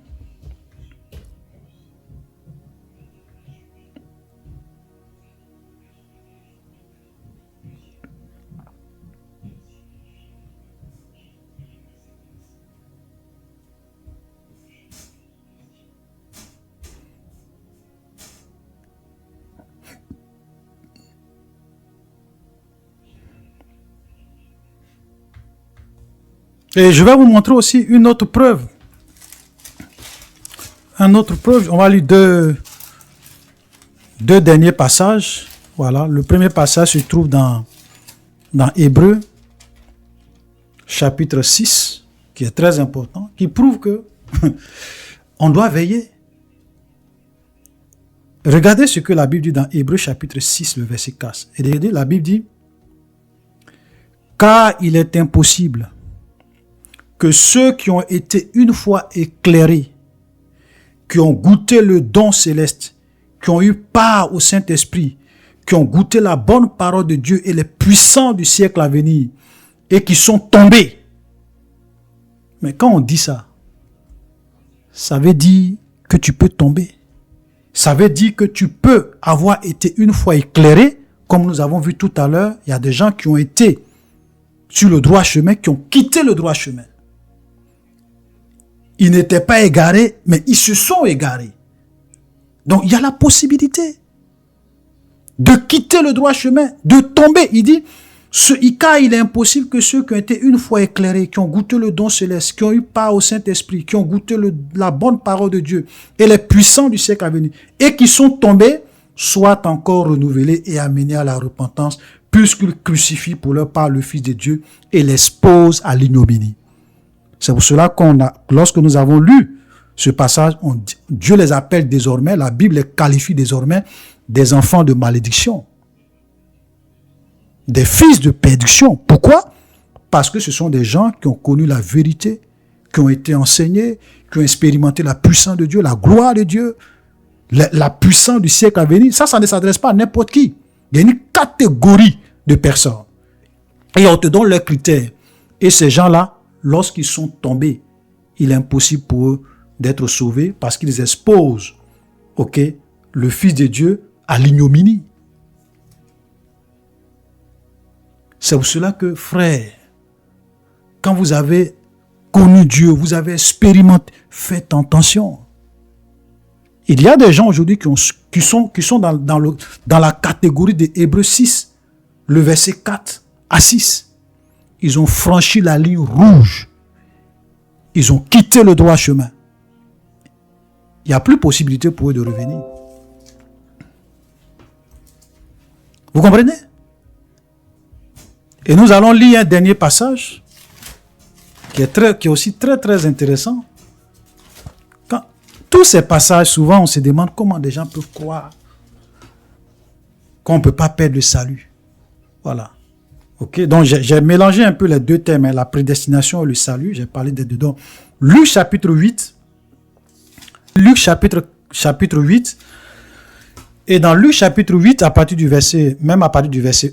Speaker 1: Et je vais vous montrer aussi une autre preuve. Une autre preuve, on va lire deux derniers passages. Voilà, le premier passage se trouve dans Hébreux, chapitre 6, qui est très important, qui prouve que on doit veiller. Regardez ce que la Bible dit dans Hébreux, chapitre 6, le verset 4. Et regardez, la Bible dit, « Car il est impossible que ceux qui ont été une fois éclairés, qui ont goûté le don céleste, qui ont eu part au Saint-Esprit, qui ont goûté la bonne parole de Dieu et les puissants du siècle à venir, et qui sont tombés. » Mais quand on dit ça, ça veut dire que tu peux tomber. Ça veut dire que tu peux avoir été une fois éclairé, comme nous avons vu tout à l'heure, il y a des gens qui ont été sur le droit chemin, qui ont quitté le droit chemin. Ils n'étaient pas égarés, mais ils se sont égarés. Donc, il y a la possibilité de quitter le droit chemin, de tomber. Il dit, car il est impossible que ceux qui ont été une fois éclairés, qui ont goûté le don céleste, qui ont eu part au Saint-Esprit, qui ont goûté la bonne parole de Dieu et les puissants du siècle à venir, et qui sont tombés, soient encore renouvelés et amenés à la repentance, puisqu'ils crucifient pour leur part le Fils de Dieu et l'exposent à l'ignominie. C'est pour cela lorsque nous avons lu ce passage, Dieu les appelle désormais, la Bible les qualifie désormais des enfants de malédiction, des fils de perdition. Pourquoi? Parce que ce sont des gens qui ont connu la vérité, qui ont été enseignés, qui ont expérimenté la puissance de Dieu, la gloire de Dieu, la puissance du siècle à venir. Ça ne s'adresse pas à n'importe qui. Il y a une catégorie de personnes. Et on te donne leurs critères. Et ces gens-là, lorsqu'ils sont tombés, il est impossible pour eux d'être sauvés parce qu'ils exposent, le Fils de Dieu à l'ignominie. C'est pour cela que, frère, quand vous avez connu Dieu, vous avez expérimenté, faites attention. Il y a des gens aujourd'hui qui sont dans la catégorie de Hébreux 6, le verset 4 à 6. Ils ont franchi la ligne rouge. Ils ont quitté le droit chemin. Il n'y a plus possibilité pour eux de revenir. Vous comprenez? Et nous allons lire un dernier passage qui est aussi très très intéressant. Tous ces passages, souvent on se demande comment des gens peuvent croire qu'on ne peut pas perdre le salut. Voilà. Donc j'ai mélangé un peu les deux thèmes, la prédestination et le salut. J'ai parlé des deux. Donc, Luc chapitre 8. Luc chapitre 8. Et dans Luc chapitre 8, à partir du verset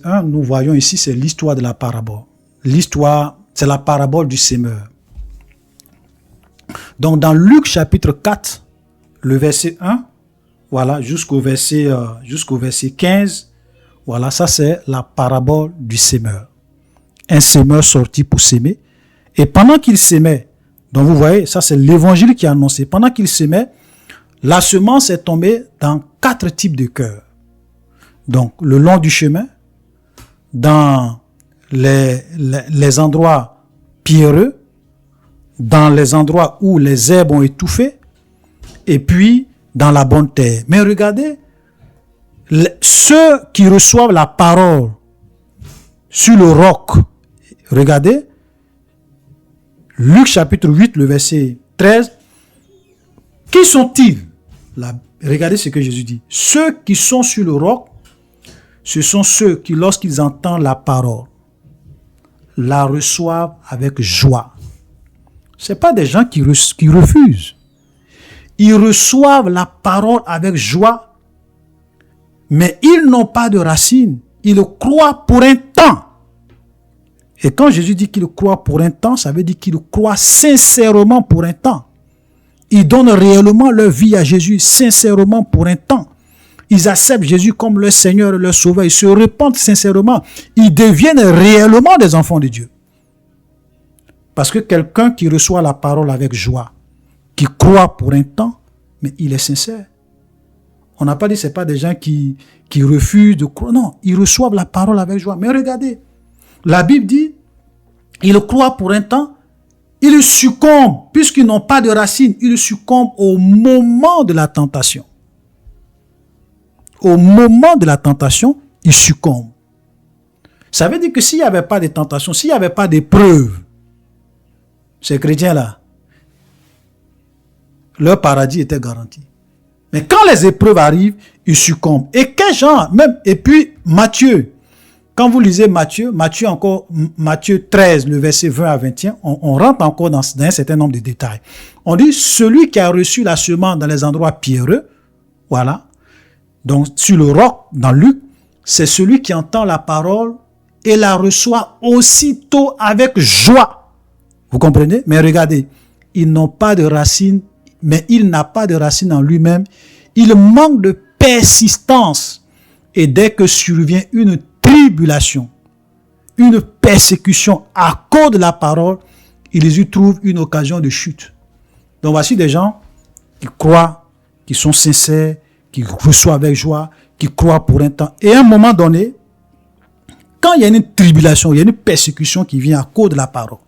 Speaker 1: 1, nous voyons ici, c'est l'histoire de la parabole. L'histoire, c'est la parabole du semeur. Donc dans Luc chapitre 4, le verset 1, voilà, jusqu'au verset 15, voilà, ça c'est la parabole du semeur. Un semeur sorti pour s'aimer. Et pendant qu'il s'aimait, donc vous voyez, ça c'est l'évangile qui a annoncé. Pendant qu'il s'aimait, la semence est tombée dans 4 types de cœurs. Donc, le long du chemin, dans les endroits pierreux, dans les endroits où les herbes ont étouffé, et puis dans la bonne terre. Mais regardez, ceux qui reçoivent la parole sur le roc, regardez, Luc chapitre 8, le verset 13, qui sont-ils? Regardez ce que Jésus dit. Ceux qui sont sur le roc, ce sont ceux qui, lorsqu'ils entendent la parole, la reçoivent avec joie. Ce n'est pas des gens qui refusent. Ils reçoivent la parole avec joie, mais ils n'ont pas de racines. Ils le croient pour un temps. Et quand Jésus dit qu'il croit pour un temps, ça veut dire qu'il croit sincèrement pour un temps. Ils donnent réellement leur vie à Jésus, sincèrement pour un temps. Ils acceptent Jésus comme leur Seigneur et leur Sauveur. Ils se repentent sincèrement. Ils deviennent réellement des enfants de Dieu. Parce que quelqu'un qui reçoit la parole avec joie, qui croit pour un temps, mais il est sincère. On n'a pas dit que ce n'est pas des gens qui refusent de croire. Non, ils reçoivent la parole avec joie. Mais regardez, la Bible dit, ils croient pour un temps, ils succombent, puisqu'ils n'ont pas de racines, ils succombent au moment de la tentation. Au moment de la tentation, ils succombent. Ça veut dire que s'il n'y avait pas de tentation, s'il n'y avait pas d'épreuves, ces chrétiens-là, leur paradis était garanti. Mais quand les épreuves arrivent, ils succombent. Et quel genre, même, et puis Matthieu, quand vous lisez Matthieu 13, le verset 20 à 21, on rentre encore dans un certain nombre de détails. On dit, celui qui a reçu la semence dans les endroits pierreux, voilà, donc sur le roc, dans Luc, c'est celui qui entend la parole et la reçoit aussitôt avec joie. Vous comprenez? Mais regardez, ils n'ont pas de racines, mais il n'a pas de racines en lui-même. Il manque de persistance. Et dès que survient une tribulation, une persécution à cause de la parole, ils y trouvent une occasion de chute. Donc voici des gens qui croient, qui sont sincères, qui reçoivent avec joie, qui croient pour un temps. Et à un moment donné, quand il y a une tribulation, il y a une persécution qui vient à cause de la parole.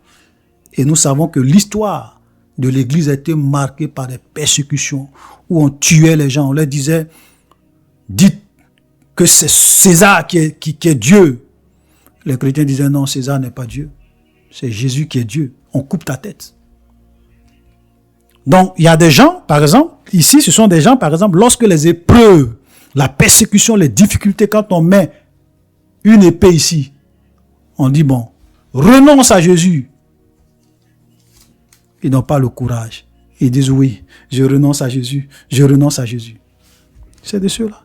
Speaker 1: Et nous savons que l'histoire de l'Église a été marquée par des persécutions où on tuait les gens. On leur disait, dites que c'est César qui est Dieu. Les chrétiens disaient non, César n'est pas Dieu. C'est Jésus qui est Dieu. On coupe ta tête. Donc, il y a des gens, par exemple, ici, ce sont des gens, par exemple, lorsque les épreuves, la persécution, les difficultés, quand on met une épée ici, on dit, bon, renonce à Jésus. Ils n'ont pas le courage. Ils disent, oui, je renonce à Jésus, je renonce à Jésus. C'est de ceux-là.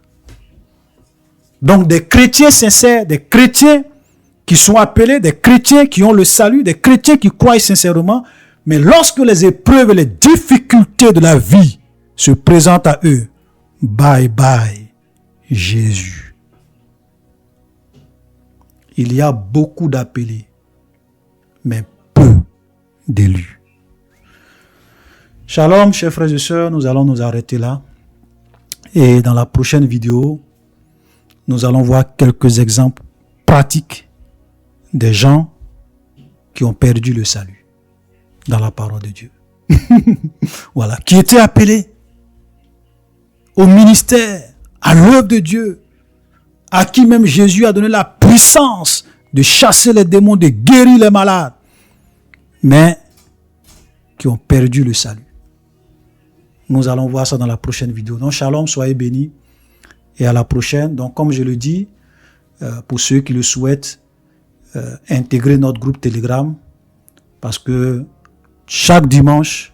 Speaker 1: Donc, des chrétiens sincères, des chrétiens qui sont appelés, des chrétiens qui ont le salut, des chrétiens qui croient sincèrement, mais lorsque les épreuves et les difficultés de la vie se présentent à eux, bye bye Jésus. Il y a beaucoup d'appelés, mais peu d'élus. Shalom, chers frères et sœurs, nous allons nous arrêter là. Et dans la prochaine vidéo, nous allons voir quelques exemples pratiques des gens qui ont perdu le salut dans la parole de Dieu. Voilà, qui étaient appelés au ministère, à l'œuvre de Dieu, à qui même Jésus a donné la puissance de chasser les démons, de guérir les malades, mais qui ont perdu le salut. Nous allons voir ça dans la prochaine vidéo. Donc, shalom, soyez bénis et à la prochaine. Donc, comme je le dis, pour ceux qui le souhaitent, intégrer notre groupe Telegram, parce que chaque dimanche,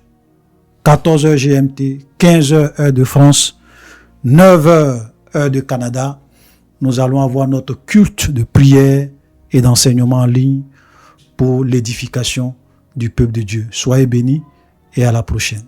Speaker 1: 14h GMT, 15h heure de France, 9h heure de Canada, nous allons avoir notre culte de prière et d'enseignement en ligne pour l'édification du peuple de Dieu. Soyez bénis et à la prochaine.